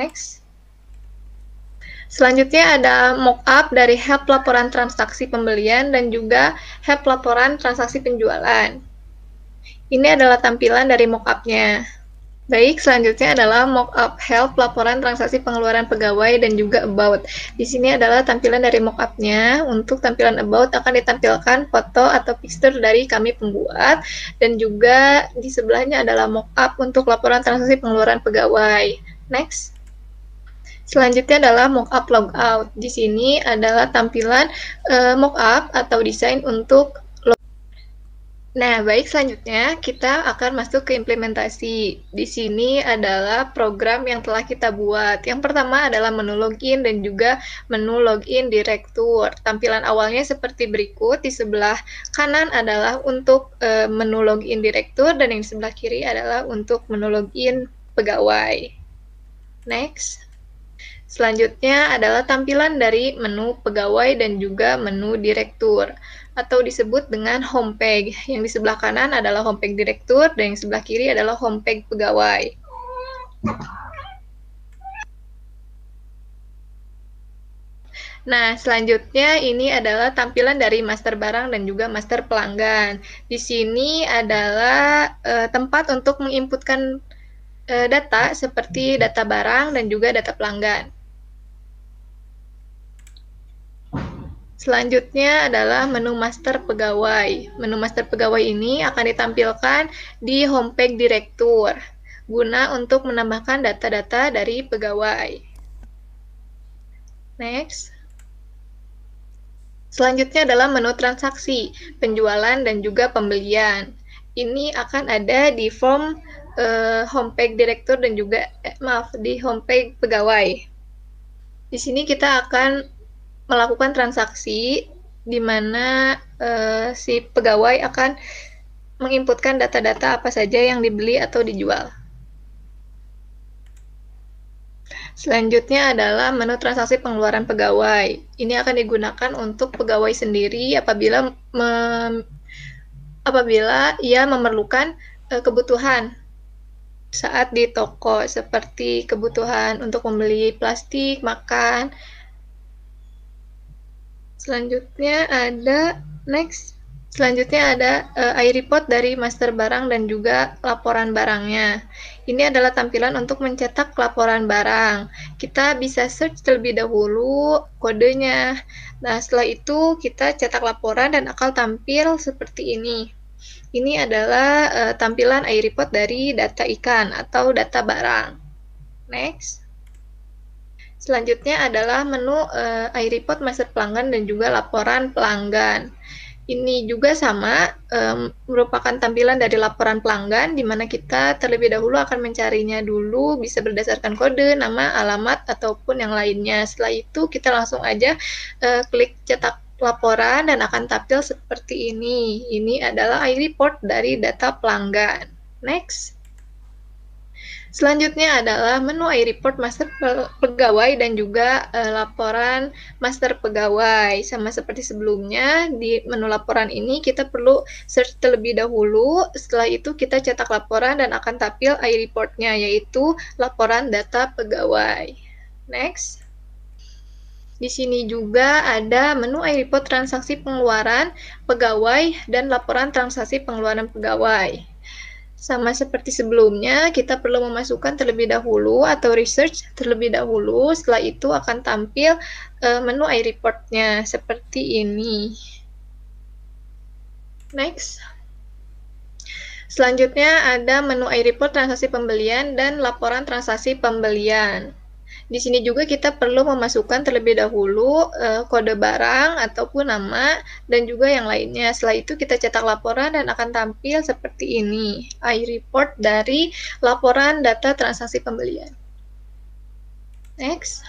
S1: Next. Selanjutnya ada mockup dari help laporan transaksi pembelian dan juga help laporan transaksi penjualan. Ini adalah tampilan dari mockupnya. Baik, selanjutnya adalah mockup help laporan transaksi pengeluaran pegawai dan juga about. Di sini adalah tampilan dari mockupnya. Untuk tampilan about akan ditampilkan foto atau picture dari kami pembuat dan juga di sebelahnya adalah mockup untuk laporan transaksi pengeluaran pegawai. Next. Selanjutnya adalah mockup logout. Di sini adalah tampilan mockup atau desain untuk logout. Nah, baik, selanjutnya kita akan masuk ke implementasi. Di sini adalah program yang telah kita buat. Yang pertama adalah menu login dan juga menu login direktur. Tampilan awalnya seperti berikut. Di sebelah kanan adalah untuk menu login direktur dan yang di sebelah kiri adalah untuk menu login pegawai. Next. Selanjutnya adalah tampilan dari menu pegawai dan juga menu direktur atau disebut dengan homepage. Yang di sebelah kanan adalah homepage direktur dan yang sebelah kiri adalah homepage pegawai. Nah, selanjutnya ini adalah tampilan dari master barang dan juga master pelanggan. Di sini adalah tempat untuk menginputkan data seperti data barang dan juga data pelanggan. Selanjutnya adalah menu master pegawai. Menu master pegawai ini akan ditampilkan di homepage direktur guna untuk menambahkan data-data dari pegawai. Next. Selanjutnya adalah menu transaksi, penjualan dan juga pembelian. Ini akan ada di form homepage direktur dan juga di homepage pegawai. Di sini kita akan melakukan transaksi di mana si pegawai akan menginputkan data-data apa saja yang dibeli atau dijual. Selanjutnya adalah menu transaksi pengeluaran pegawai. Ini akan digunakan untuk pegawai sendiri apabila ia memerlukan kebutuhan saat di toko, seperti kebutuhan untuk membeli plastik, makan. Selanjutnya ada iReport dari master barang dan juga laporan barangnya. Ini adalah tampilan untuk mencetak laporan barang. Kita bisa search terlebih dahulu kodenya. Nah, setelah itu kita cetak laporan dan akan tampil seperti ini. Ini adalah tampilan iReport dari data ikan atau data barang. Next. Selanjutnya adalah menu iReport master pelanggan dan juga laporan pelanggan. Ini juga sama, merupakan tampilan dari laporan pelanggan, di mana kita terlebih dahulu akan mencarinya dulu, bisa berdasarkan kode, nama, alamat, ataupun yang lainnya. Setelah itu, kita langsung aja klik cetak laporan dan akan tampil seperti ini. Ini adalah iReport dari data pelanggan. Next. Selanjutnya adalah menu iReport master pegawai dan juga laporan master pegawai. Sama seperti sebelumnya, di menu laporan ini kita perlu search terlebih dahulu. Setelah itu kita cetak laporan dan akan tampil iReport-nya, yaitu laporan data pegawai. Next. Di sini juga ada menu iReport transaksi pengeluaran pegawai dan laporan transaksi pengeluaran pegawai. Sama seperti sebelumnya, kita perlu memasukkan terlebih dahulu atau research terlebih dahulu. Setelah itu akan tampil menu iReport-nya seperti ini. Next. Selanjutnya ada menu iReport transaksi pembelian dan laporan transaksi pembelian. Di sini juga kita perlu memasukkan terlebih dahulu kode barang ataupun nama dan juga yang lainnya. Setelah itu kita cetak laporan dan akan tampil seperti ini. iReport dari laporan data transaksi pembelian. Next.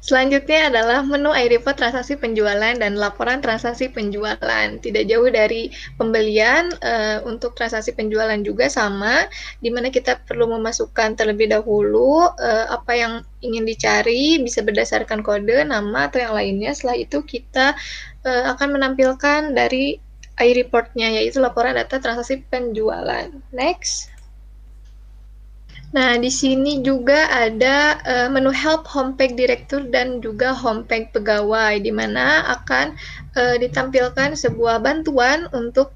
S1: Selanjutnya adalah menu iReport transaksi penjualan dan laporan transaksi penjualan. Tidak jauh dari pembelian, untuk transaksi penjualan juga sama, di mana kita perlu memasukkan terlebih dahulu apa yang ingin dicari, bisa berdasarkan kode, nama, atau yang lainnya. Setelah itu kita akan menampilkan dari iReport-nya, yaitu laporan data transaksi penjualan. Next. Nah, di sini juga ada menu help homepage direktur dan juga homepage pegawai, di mana akan ditampilkan sebuah bantuan untuk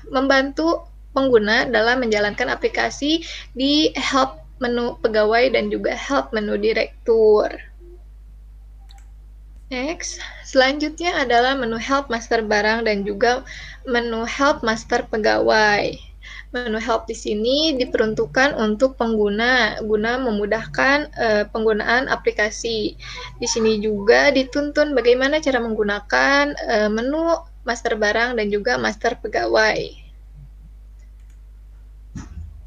S1: membantu pengguna dalam menjalankan aplikasi di help menu pegawai dan juga help menu direktur. Next, selanjutnya adalah menu help master barang dan juga menu help master pegawai. Menu help di sini diperuntukkan untuk pengguna guna memudahkan penggunaan aplikasi. Di sini juga dituntun bagaimana cara menggunakan menu master barang dan juga master pegawai.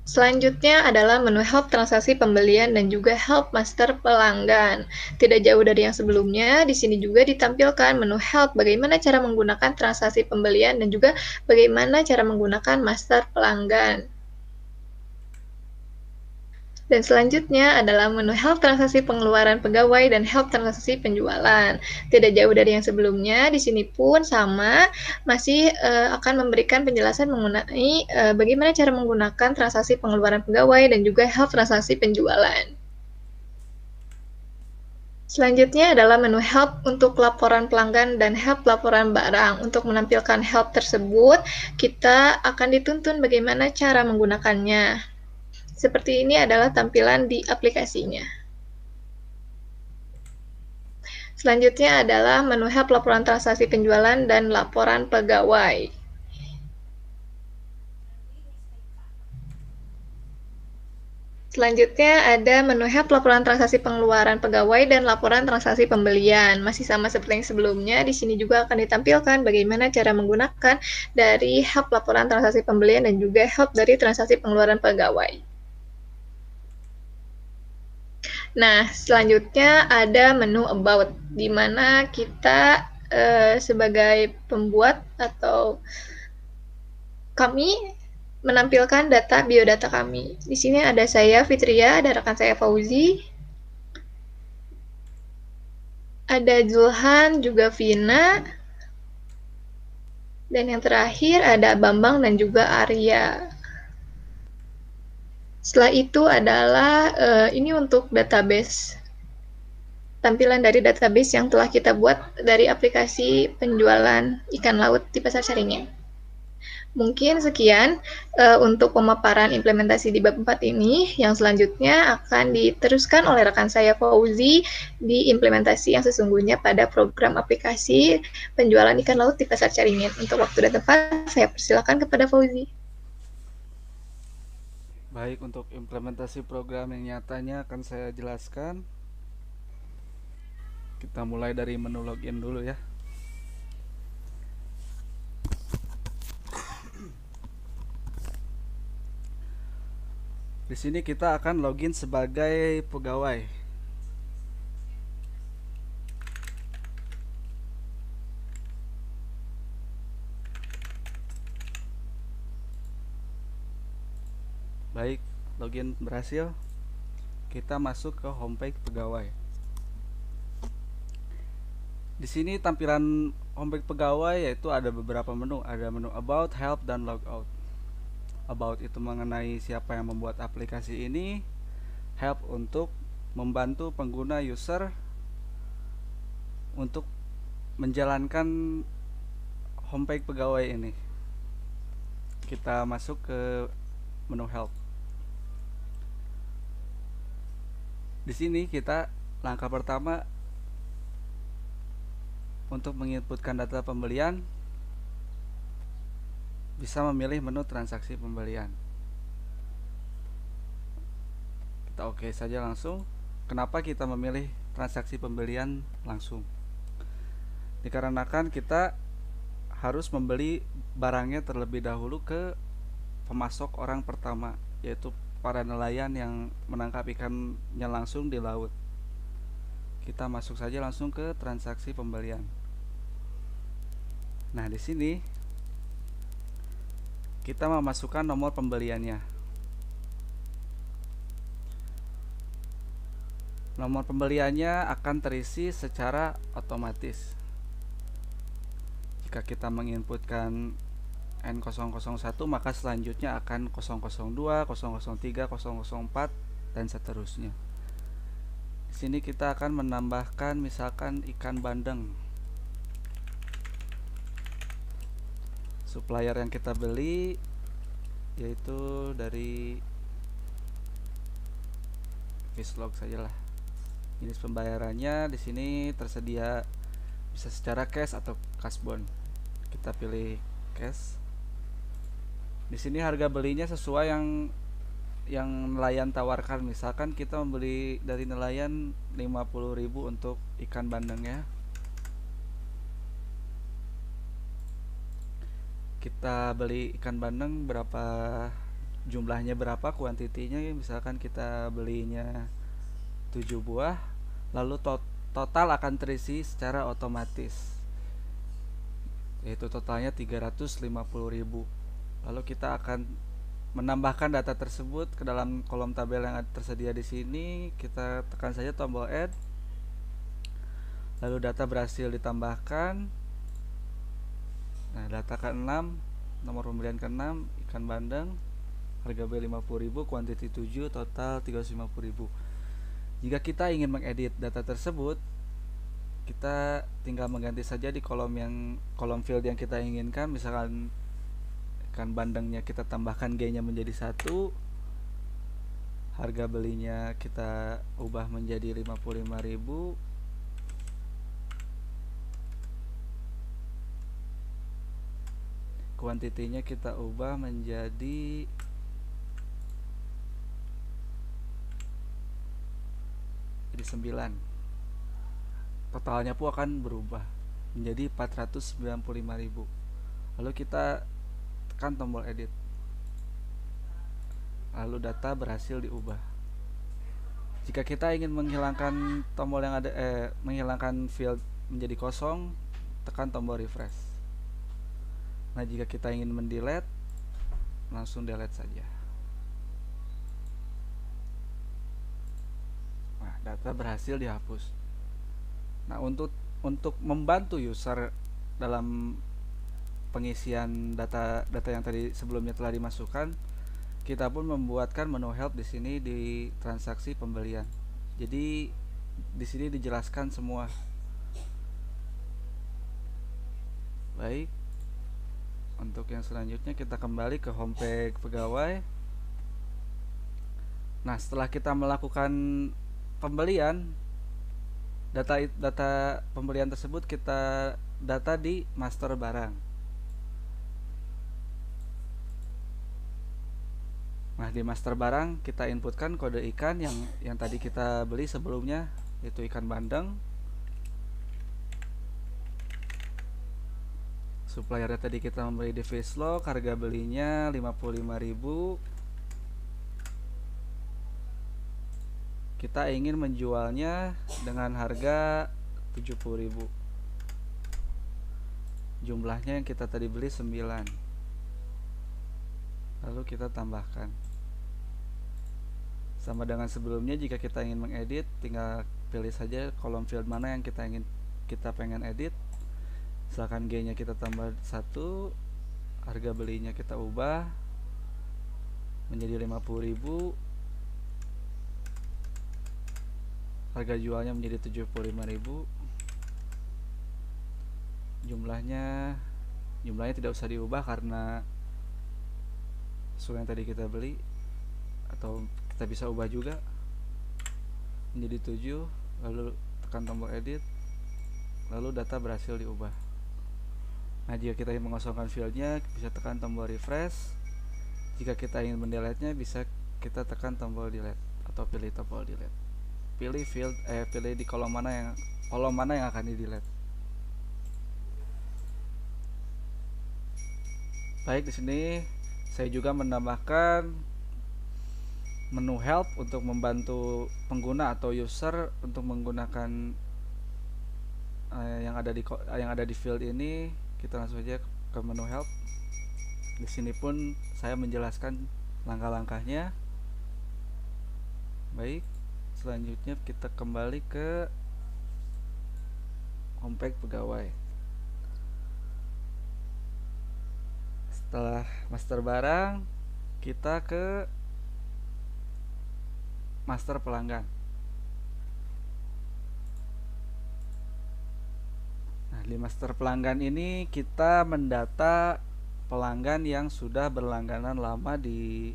S1: Selanjutnya adalah menu help transaksi pembelian dan juga help master pelanggan. Tidak jauh dari yang sebelumnya, di sini juga ditampilkan menu help bagaimana cara menggunakan transaksi pembelian dan juga bagaimana cara menggunakan master pelanggan. Dan selanjutnya adalah menu help transaksi pengeluaran pegawai dan help transaksi penjualan. Tidak jauh dari yang sebelumnya, di sini pun sama, masih akan memberikan penjelasan mengenai bagaimana cara menggunakan transaksi pengeluaran pegawai dan juga help transaksi penjualan. Selanjutnya adalah menu help untuk laporan pelanggan dan help laporan barang. Untuk menampilkan help tersebut, kita akan dituntun bagaimana cara menggunakannya. Seperti ini adalah tampilan di aplikasinya. Selanjutnya adalah menu help laporan transaksi penjualan dan laporan pegawai. Selanjutnya ada menu help laporan transaksi pengeluaran pegawai dan laporan transaksi pembelian. Masih sama seperti yang sebelumnya, di sini juga akan ditampilkan bagaimana cara menggunakan dari help laporan transaksi pembelian dan juga help dari transaksi pengeluaran pegawai. Nah, selanjutnya ada menu About, di mana kita sebagai pembuat atau kami menampilkan data biodata kami. Di sini ada saya, Fitria, ada rekan saya Fauzi, ada Zulhan, juga Vina, dan yang terakhir ada Bambang dan juga Arya. Setelah itu adalah ini untuk database. Tampilan dari database yang telah kita buat dari aplikasi penjualan ikan laut di Pasar Caringin. Mungkin sekian untuk pemaparan implementasi di bab 4 ini. Yang selanjutnya akan diteruskan oleh rekan saya Fauzi di implementasi yang sesungguhnya pada program aplikasi penjualan ikan laut di Pasar Caringin. Untuk waktu dan tempat, saya persilakan kepada Fauzi.
S5: Baik, untuk implementasi program yang nyatanya akan saya jelaskan. Kita mulai dari menu login dulu ya. Di sini kita akan login sebagai pegawai. Baik, login berhasil. Kita masuk ke homepage pegawai. Di sini tampilan homepage pegawai yaitu ada beberapa menu, ada menu about, help, dan logout. About itu mengenai siapa yang membuat aplikasi ini, help untuk membantu pengguna user untuk menjalankan homepage pegawai ini. Kita masuk ke menu help. Di sini kita langkah pertama untuk menginputkan data pembelian, bisa memilih menu transaksi pembelian. Kita oke saja langsung. Kenapa kita memilih transaksi pembelian langsung? Dikarenakan kita harus membeli barangnya terlebih dahulu ke pemasok orang pertama, yaitu para nelayan yang menangkap ikannya langsung di laut. Kita masuk saja langsung ke transaksi pembelian. Nah, di sini kita memasukkan nomor pembeliannya. Nomor pembeliannya akan terisi secara otomatis. Jika kita menginputkan N001, maka selanjutnya akan 002, 003, 004 dan seterusnya. Di sini kita akan menambahkan misalkan ikan bandeng. Supplier yang kita beli yaitu dari Fishlog sajalah. Jenis pembayarannya di sini tersedia bisa secara cash atau kasbon. Kita pilih cash. Di sini harga belinya sesuai yang nelayan tawarkan. Misalkan kita membeli dari nelayan 50.000 untuk ikan bandengnya. Kita beli ikan bandeng berapa, jumlahnya berapa, kuantitinya, misalkan kita belinya 7 buah, lalu total akan terisi secara otomatis, yaitu totalnya 350.000. Lalu kita akan menambahkan data tersebut ke dalam kolom tabel yang tersedia di sini. Kita tekan saja tombol add, lalu data berhasil ditambahkan. Nah, data ke-6, nomor pembelian ke-6, ikan bandeng, harga beli 50.000, kuantiti 7, total 350.000. Jika kita ingin mengedit data tersebut, kita tinggal mengganti saja di kolom field yang kita inginkan. Misalkan ikan bandengnya kita tambahkan G-nya menjadi 1, harga belinya kita ubah menjadi 55.000. Kuantitinya kita ubah menjadi 9. Totalnya pun akan berubah menjadi 495.000. Lalu kita tekan tombol edit. Lalu data berhasil diubah. Jika kita ingin menghilangkan tombol yang ada menghilangkan field menjadi kosong, tekan tombol refresh. Nah, jika kita ingin mendelete, langsung delete saja. Nah, data berhasil dihapus. Nah, untuk membantu user dalam pengisian data yang tadi sebelumnya telah dimasukkan, kita pun membuatkan menu help di sini di transaksi pembelian. Jadi di sini dijelaskan semua. Baik. Untuk yang selanjutnya kita kembali ke homepage pegawai. Nah, setelah kita melakukan pembelian, data pembelian tersebut kita data di master barang. Nah, di master barang kita inputkan kode ikan yang tadi kita beli sebelumnya, yaitu ikan bandeng. Suppliernya tadi kita membeli di Fishlog, harga belinya 55.000. kita ingin menjualnya dengan harga 70.000. Jumlahnya yang kita tadi beli 9. Lalu kita tambahkan sama dengan sebelumnya. Jika kita ingin mengedit, tinggal pilih saja kolom field mana yang kita pengen edit. Misalkan G nya kita tambah 1, harga belinya kita ubah menjadi 50.000, harga jualnya menjadi 75.000. Jumlahnya tidak usah diubah karena sesuai yang tadi kita beli, atau kita bisa ubah juga menjadi 7, lalu tekan tombol edit, lalu data berhasil diubah. Nah, jika kita ingin mengosongkan fieldnya, bisa tekan tombol refresh. Jika kita ingin mendelete-nya, bisa kita tekan tombol delete atau pilih tombol delete. Pilih pilih di kolom mana yang akan di delete. Baik, di sini saya juga menambahkan menu help untuk membantu pengguna atau user untuk menggunakan yang ada di field ini. Kita langsung saja ke menu help. Di sini pun saya menjelaskan langkah-langkahnya. Baik, selanjutnya kita kembali ke homepage pegawai. Setelah master barang, kita ke master pelanggan. Nah, di master pelanggan ini kita mendata pelanggan yang sudah berlangganan lama di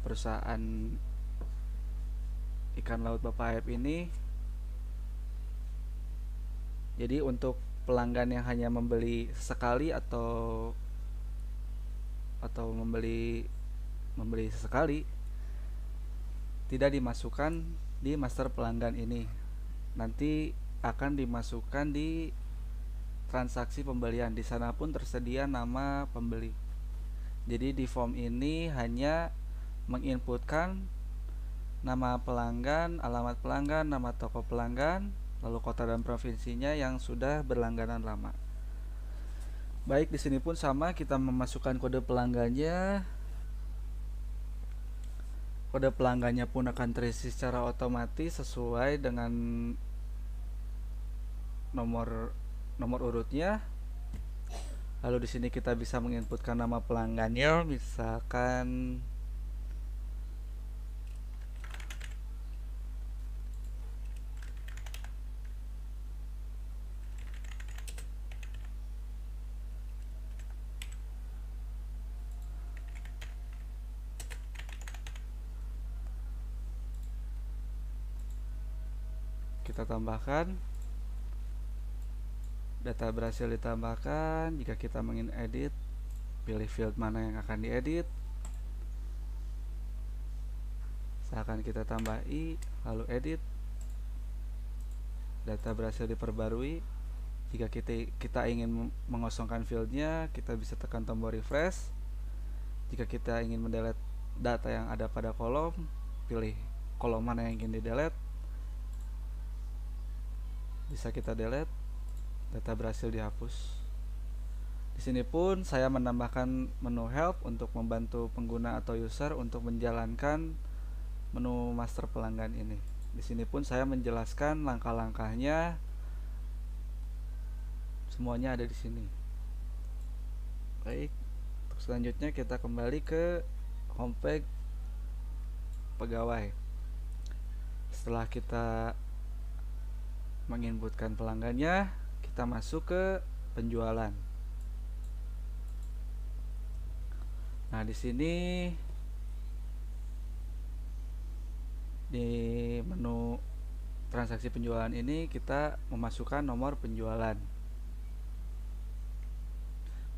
S5: perusahaan ikan laut Bapak Aep ini. Jadi untuk pelanggan yang hanya membeli sekali atau membeli sesekali, tidak dimasukkan di master pelanggan ini. Nanti akan dimasukkan di transaksi pembelian. Di sana pun tersedia nama pembeli. Jadi di form ini hanya menginputkan nama pelanggan, alamat pelanggan, nama toko pelanggan, lalu kota dan provinsinya yang sudah berlangganan lama. Baik, di sini pun sama, kita memasukkan kode pelanggannya. Kode pelanggannya pun akan terisi secara otomatis sesuai dengan nomor urutnya. Lalu di sini kita bisa menginputkan nama pelanggannya, misalkan kita tambahkan, data berhasil ditambahkan. Jika kita ingin edit, pilih field mana yang akan diedit. Misalkan kita tambah I, lalu edit, data berhasil diperbarui. Jika kita ingin mengosongkan fieldnya, kita bisa tekan tombol refresh. Jika kita ingin mendelete data yang ada pada kolom, pilih kolom mana yang ingin di delete, bisa kita delete, data berhasil dihapus. Di sini pun saya menambahkan menu help untuk membantu pengguna atau user untuk menjalankan menu master pelanggan ini. Di sini pun saya menjelaskan langkah-langkahnya, semuanya ada di sini. Baik, untuk selanjutnya kita kembali ke homepage pegawai. Setelah kita menginputkan pelanggannya, kita masuk ke penjualan. Nah, di sini di menu transaksi penjualan ini kita memasukkan nomor penjualan.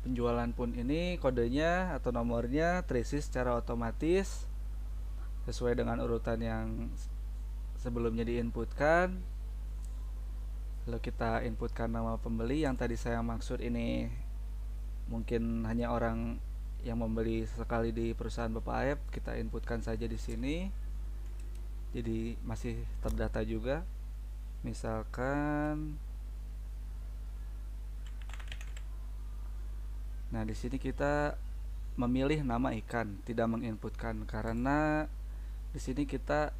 S5: Penjualan pun ini kodenya atau nomornya terisi secara otomatis sesuai dengan urutan yang sebelumnya diinputkan. Lalu kita inputkan nama pembeli. Yang tadi saya maksud ini mungkin hanya orang yang membeli sekali di perusahaan Bapak Aep, kita inputkan saja di sini. jadi masih terdata juga. Misalkan, nah di sini kita memilih nama ikan, tidak menginputkan, karena di sini kita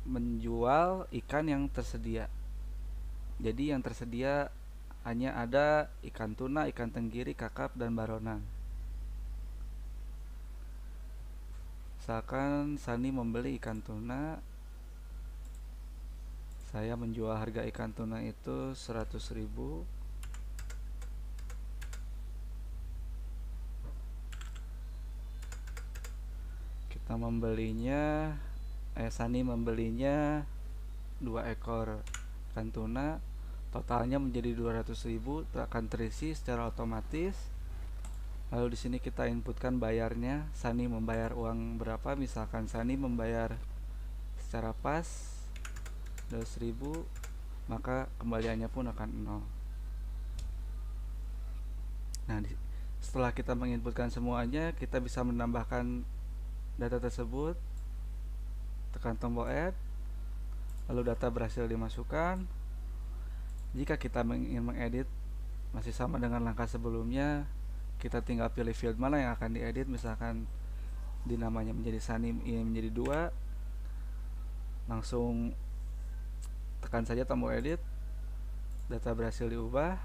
S5: menjual ikan yang tersedia. Jadi yang tersedia hanya ada ikan tuna, ikan tenggiri, kakap, dan baronang. Misalkan Sani membeli ikan tuna, saya menjual harga ikan tuna itu 100.000. Kita membelinya, Sani membelinya 2 ekor ikan tuna, totalnya menjadi 200.000, akan terisi secara otomatis. Lalu di sini kita inputkan bayarnya, Sani membayar uang berapa, misalkan Sani membayar secara pas 200.000, maka kembaliannya pun akan 0. Nah, setelah kita menginputkan semuanya, kita bisa menambahkan data tersebut, tekan tombol add, lalu data berhasil dimasukkan. Jika kita ingin mengedit masih sama dengan langkah sebelumnya, kita tinggal pilih field mana yang akan diedit. Misalkan di namanya menjadi Sani, ini menjadi 2, langsung tekan saja tombol edit, data berhasil diubah.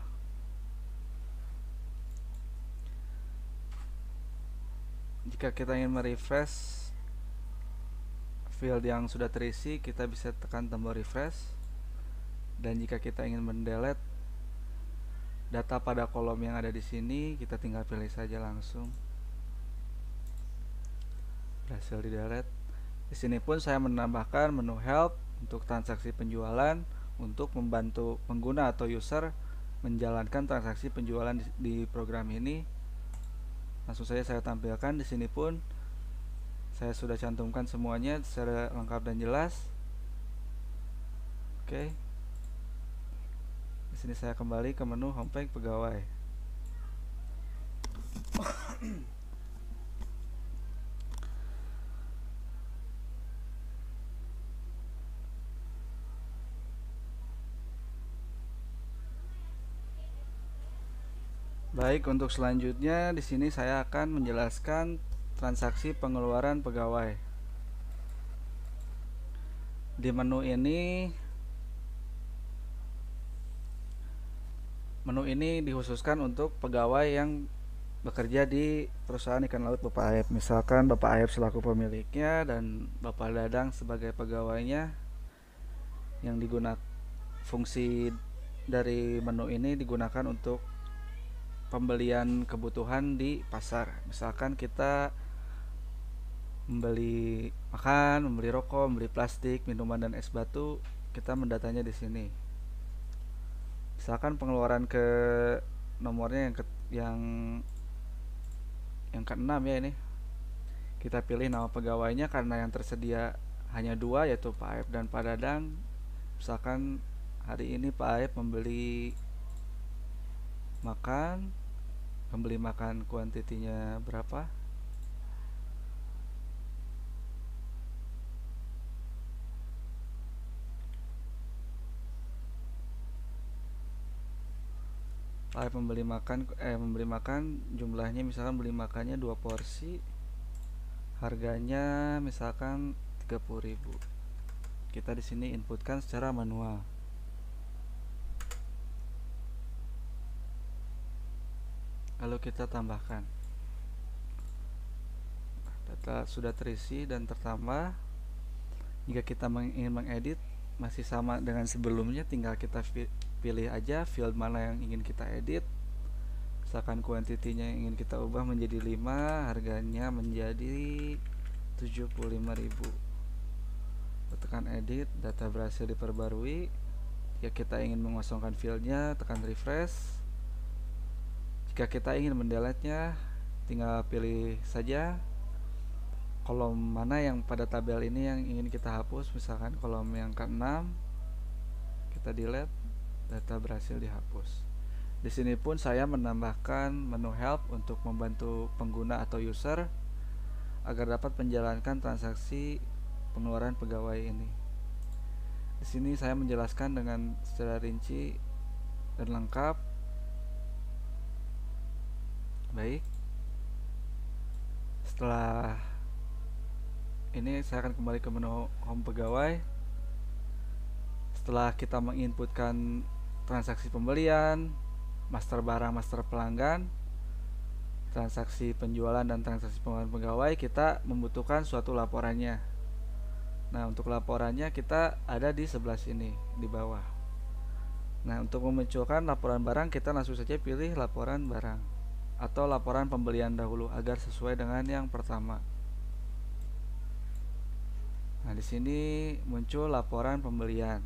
S5: Jika kita ingin merefresh field yang sudah terisi, kita bisa tekan tombol refresh. Dan jika kita ingin mendelete data pada kolom yang ada di sini, kita tinggal pilih saja langsung. Berhasil di delete. Di sini pun saya menambahkan menu help untuk transaksi penjualan, untuk membantu pengguna atau user menjalankan transaksi penjualan di program ini. Langsung saja saya tampilkan. Di sini pun saya sudah cantumkan semuanya secara lengkap dan jelas. Oke. Di sini saya kembali ke menu homepage pegawai. Baik, untuk selanjutnya di sini saya akan menjelaskan transaksi pengeluaran pegawai. Di menu ini dikhususkan untuk pegawai yang bekerja di perusahaan ikan laut Bapak Aep. Misalkan Bapak Aep selaku pemiliknya dan Bapak Dadang sebagai pegawainya. Yang digunakan fungsi dari menu ini digunakan untuk pembelian kebutuhan di pasar. Misalkan kita membeli makan, membeli rokok, membeli plastik, minuman, dan es batu, kita mendatanya di sini. Misalkan pengeluaran ke nomornya yang ke-6 ya ini. Kita pilih nama pegawainya karena yang tersedia hanya 2, yaitu Pak Aep dan Pak Dadang. Misalkan hari ini Pak Aep membeli makan kuantitinya berapa. Pak Aep membeli makan jumlahnya, misalkan beli makannya 2 porsi, harganya misalkan 30.000. Kita di sini inputkan secara manual. Lalu kita tambahkan. Data sudah terisi dan tertambah. Jika kita ingin mengedit masih sama dengan sebelumnya, tinggal kita pilih aja field mana yang ingin kita edit. Misalkan kuantitinya yang ingin kita ubah menjadi 5, harganya menjadi 75.000. Tekan edit, data berhasil diperbarui. Jika kita ingin mengosongkan fieldnya, tekan refresh. Jika kita ingin mendelete-nya, tinggal pilih saja kolom mana yang pada tabel ini yang ingin kita hapus. Misalkan kolom yang ke-6, kita delete, data berhasil dihapus. Di sini pun saya menambahkan menu help untuk membantu pengguna atau user agar dapat menjalankan transaksi pengeluaran pegawai ini. Di sini saya menjelaskan dengan secara rinci dan lengkap. Baik. Setelah ini saya akan kembali ke menu home pegawai. Setelah kita menginputkan transaksi pembelian, master barang, master pelanggan, transaksi penjualan dan transaksi pengeluaran pegawai, kita membutuhkan suatu laporannya. Nah, untuk laporannya kita ada di sebelah sini di bawah. Nah, untuk memunculkan laporan barang, kita langsung saja pilih laporan barang atau laporan pembelian dahulu agar sesuai dengan yang pertama. Nah, di sini muncul laporan pembelian.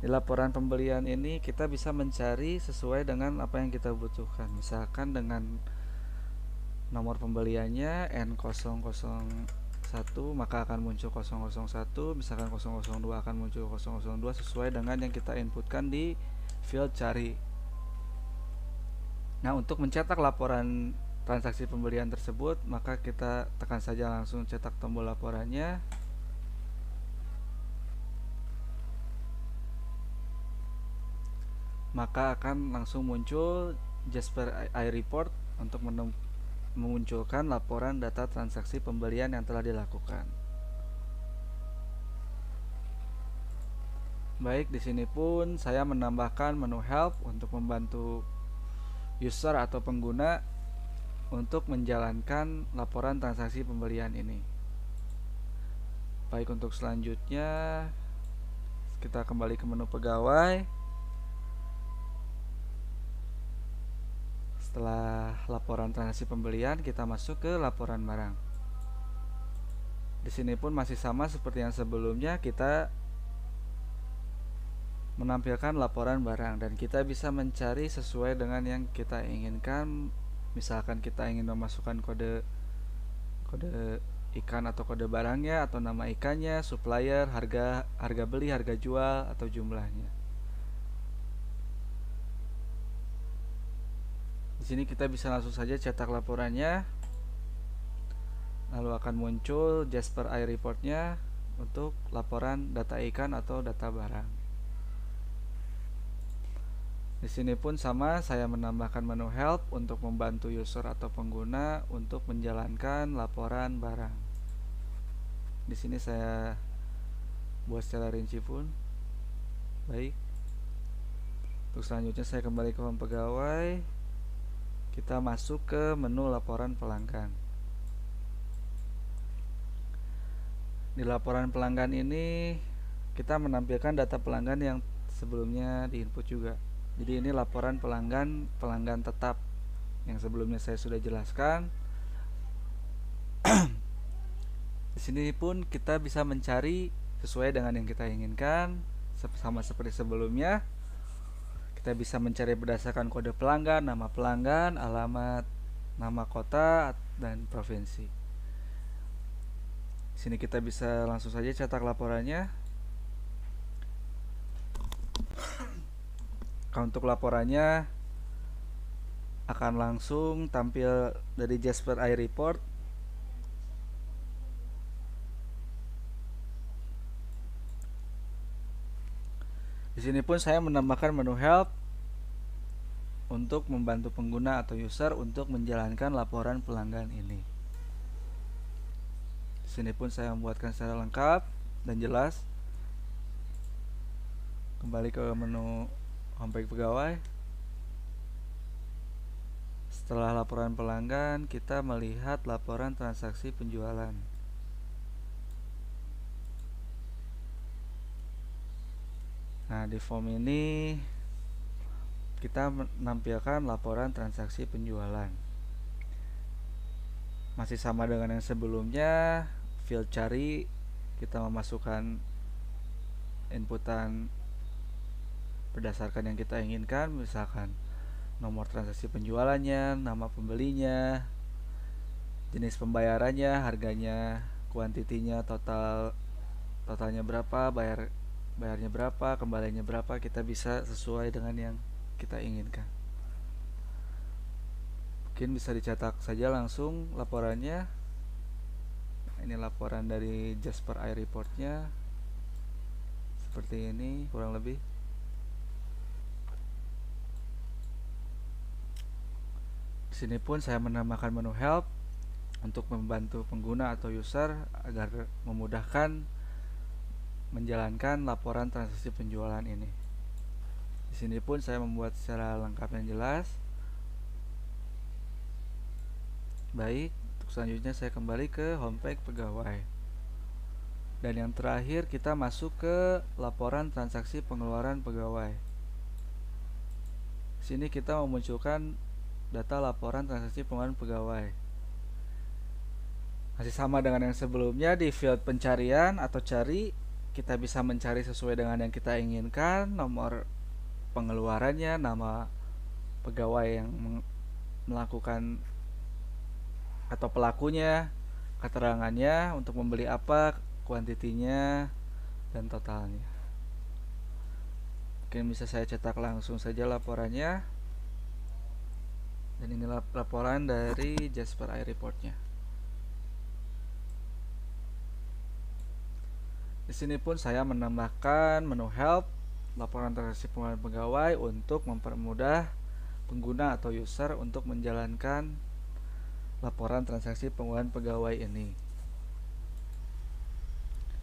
S5: Di laporan pembelian ini kita bisa mencari sesuai dengan apa yang kita butuhkan. Misalkan dengan nomor pembeliannya N001, maka akan muncul 001, misalkan 002 akan muncul 002 sesuai dengan yang kita inputkan di field cari. Nah, untuk mencetak laporan transaksi pembelian tersebut, maka kita tekan saja langsung cetak tombol laporannya. Maka akan langsung muncul Jasper iReport untuk memunculkan laporan data transaksi pembelian yang telah dilakukan. Baik, di sini pun saya menambahkan menu help untuk membantu user atau pengguna untuk menjalankan laporan transaksi pembelian ini. Baik, untuk selanjutnya kita kembali ke menu pegawai. Setelah laporan transaksi pembelian, kita masuk ke laporan barang. Di sini pun masih sama seperti yang sebelumnya, kita menampilkan laporan barang dan kita bisa mencari sesuai dengan yang kita inginkan. Misalkan kita ingin memasukkan kode ikan atau kode barangnya atau nama ikannya, supplier, harga beli, harga jual atau jumlahnya. Di sini kita bisa langsung saja cetak laporannya, lalu akan muncul Jasper iReport-nya untuk laporan data ikan atau data barang. Di sini pun sama, saya menambahkan menu help untuk membantu user atau pengguna untuk menjalankan laporan barang. Di sini saya buat secara rinci pun. Baik. Untuk selanjutnya saya kembali ke home pegawai. Kita masuk ke menu laporan pelanggan. Di laporan pelanggan ini kita menampilkan data pelanggan yang sebelumnya diinput juga. Jadi ini laporan pelanggan tetap yang sebelumnya saya sudah jelaskan. Di sini pun kita bisa mencari sesuai dengan yang kita inginkan, sama seperti sebelumnya. Kita bisa mencari berdasarkan kode pelanggan, nama pelanggan, alamat, nama kota, dan provinsi. Di sini kita bisa langsung saja cetak laporannya. Untuk laporannya akan langsung tampil dari Jasper iReport. Di sini pun saya menambahkan menu help untuk membantu pengguna atau user untuk menjalankan laporan pelanggan ini. Di sini pun saya membuatkan secara lengkap dan jelas. Kembali ke menu homepage pegawai. Setelah laporan pelanggan, kita melihat laporan transaksi penjualan. Nah, di form ini kita menampilkan laporan transaksi penjualan. Masih sama dengan yang sebelumnya, field cari, kita memasukkan inputan berdasarkan yang kita inginkan, misalkan nomor transaksi penjualannya, nama pembelinya, jenis pembayarannya, harganya, kuantitinya, totalnya berapa, bayarnya berapa, kembaliannya berapa, kita bisa sesuai dengan yang kita inginkan. Mungkin bisa dicetak saja langsung laporannya. Ini laporan dari Jasper AI reportnya. Seperti ini kurang lebih. Di sini pun saya menambahkan menu help untuk membantu pengguna atau user agar memudahkan menjalankan laporan transaksi penjualan ini. Di sini pun saya membuat secara lengkap dan jelas. Baik, untuk selanjutnya saya kembali ke homepage pegawai. Dan yang terakhir kita masuk ke laporan transaksi pengeluaran pegawai. Di sini kita memunculkan data laporan transaksi pengeluaran pegawai. Masih sama dengan yang sebelumnya, di field pencarian atau cari, kita bisa mencari sesuai dengan yang kita inginkan, nomor pengeluarannya, nama pegawai yang melakukan atau pelakunya, keterangannya, untuk membeli apa, kuantitinya, dan totalnya. Mungkin bisa saya cetak langsung saja laporannya. Dan ini laporan dari Jasper AI reportnya. Di sini pun saya menambahkan menu help, laporan transaksi pengeluaran pegawai untuk mempermudah pengguna atau user untuk menjalankan laporan transaksi pengeluaran pegawai ini.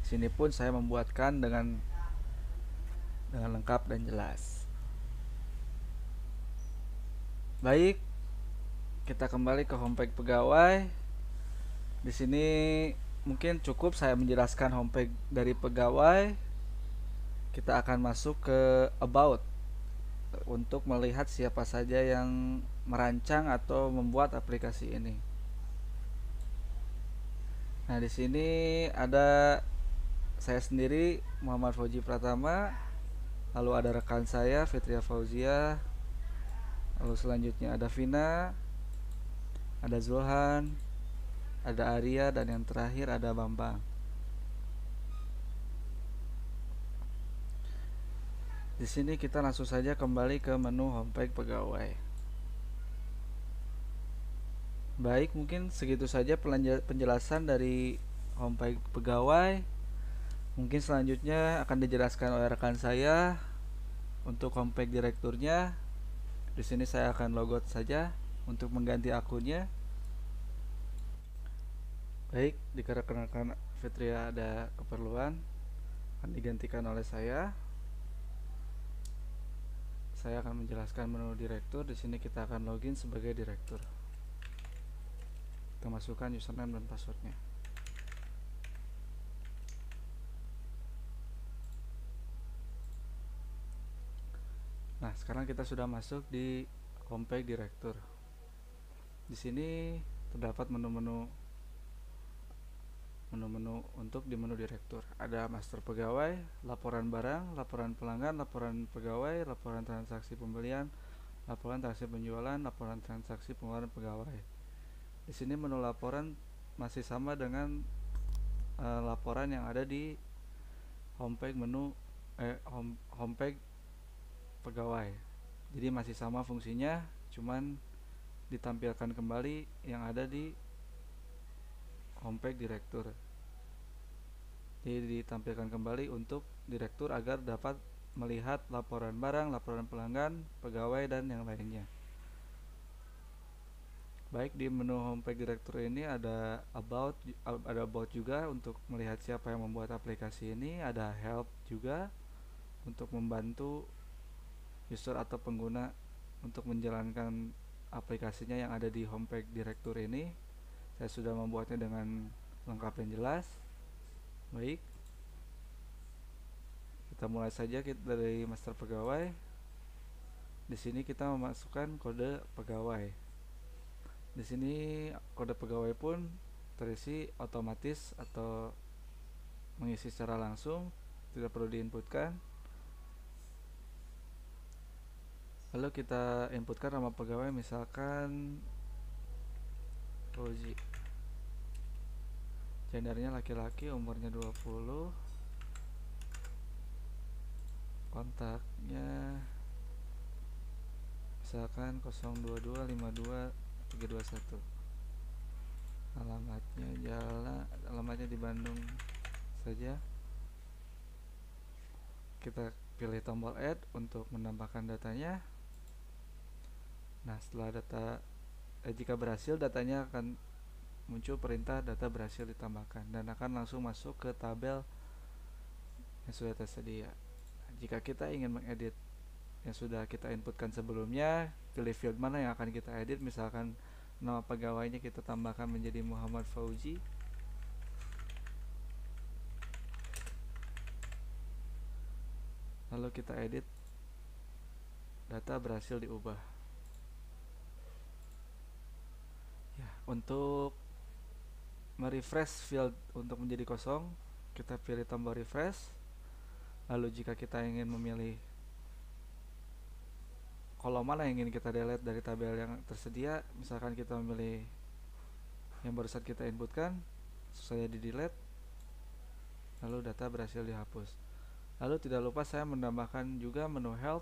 S5: Di sini pun saya membuatkan dengan lengkap dan jelas. Baik, kita kembali ke homepage pegawai. Di sini mungkin cukup saya menjelaskan homepage dari pegawai. Kita akan masuk ke about untuk melihat siapa saja yang merancang atau membuat aplikasi ini. Nah, di sini ada saya sendiri, Muhammad Fauzi Pratama, lalu ada rekan saya Fitria Fauzia, lalu selanjutnya ada Vina, ada Zulhan, ada Arya, dan yang terakhir ada Bambang. Di sini kita langsung saja kembali ke menu homepage pegawai. Baik, mungkin segitu saja penjelasan dari homepage pegawai. Mungkin selanjutnya akan dijelaskan oleh rekan saya untuk homepage direkturnya. Di sini saya akan logout saja untuk mengganti akunnya. Baik, dikarenakan Fitria ada keperluan, akan digantikan oleh saya. Saya akan menjelaskan menu direktur. Di sini kita akan login sebagai direktur. Kita masukkan username dan passwordnya. Nah, sekarang kita sudah masuk di homepage direktur. Di sini terdapat menu-menu untuk di menu direktur. Ada master pegawai, laporan barang, laporan pelanggan, laporan pegawai, laporan transaksi pembelian, laporan transaksi penjualan, laporan transaksi pengeluaran pegawai. Di sini menu laporan masih sama dengan laporan yang ada di homepage homepage pegawai. Jadi masih sama fungsinya, cuman ditampilkan kembali yang ada di homepage direktur. Jadi ditampilkan kembali untuk direktur agar dapat melihat laporan barang, laporan pelanggan, pegawai, dan yang lainnya. Baik, di menu homepage direktur ini ada about juga untuk melihat siapa yang membuat aplikasi ini. Ada help juga untuk membantu user atau pengguna untuk menjalankan aplikasinya yang ada di homepage direktur ini. Saya sudah membuatnya dengan lengkap dan jelas. Baik, kita mulai saja dari master pegawai. Di sini kita memasukkan kode pegawai. Di sini kode pegawai pun terisi otomatis atau mengisi secara langsung, tidak perlu diinputkan. Lalu kita inputkan nama pegawai, misalkan Fauzi. Gendernya laki-laki, umurnya 20. Kontaknya misalkan 02252 321. alamatnya di Bandung saja. Kita pilih tombol add untuk menambahkan datanya. Nah, setelah jika berhasil, datanya akan muncul perintah data berhasil ditambahkan dan akan langsung masuk ke tabel yang sudah tersedia. Jika kita ingin mengedit yang sudah kita inputkan sebelumnya, pilih field mana yang akan kita edit. Misalkan nama pegawainya kita tambahkan menjadi Muhammad Fauzi. Lalu kita edit, data berhasil diubah. Ya, untuk merefresh field untuk menjadi kosong, kita pilih tombol refresh. Lalu jika kita ingin memilih kolom mana yang ingin kita delete dari tabel yang tersedia, misalkan kita memilih yang barusan kita inputkan, saya di delete, lalu data berhasil dihapus. Lalu tidak lupa saya menambahkan juga menu help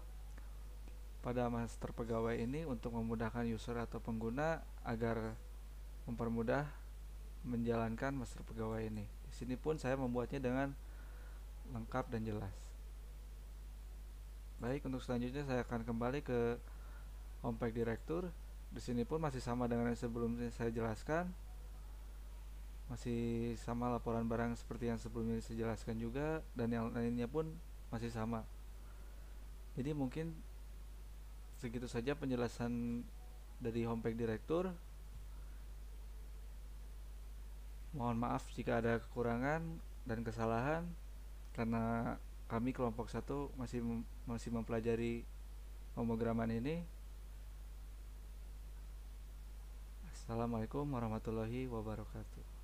S5: pada master pegawai ini untuk memudahkan user atau pengguna agar mempermudah menjalankan master pegawai ini. Di sini pun saya membuatnya dengan lengkap dan jelas. Baik, untuk selanjutnya saya akan kembali ke Homepage Director. Di sini pun masih sama dengan yang sebelumnya saya jelaskan. Masih sama laporan barang seperti yang sebelumnya saya jelaskan juga, dan yang lainnya pun masih sama. Jadi mungkin segitu saja penjelasan dari Homepage Director. Mohon maaf jika ada kekurangan dan kesalahan, karena kami kelompok 1 masih mempelajari pemrograman ini. Assalamualaikum warahmatullahi wabarakatuh.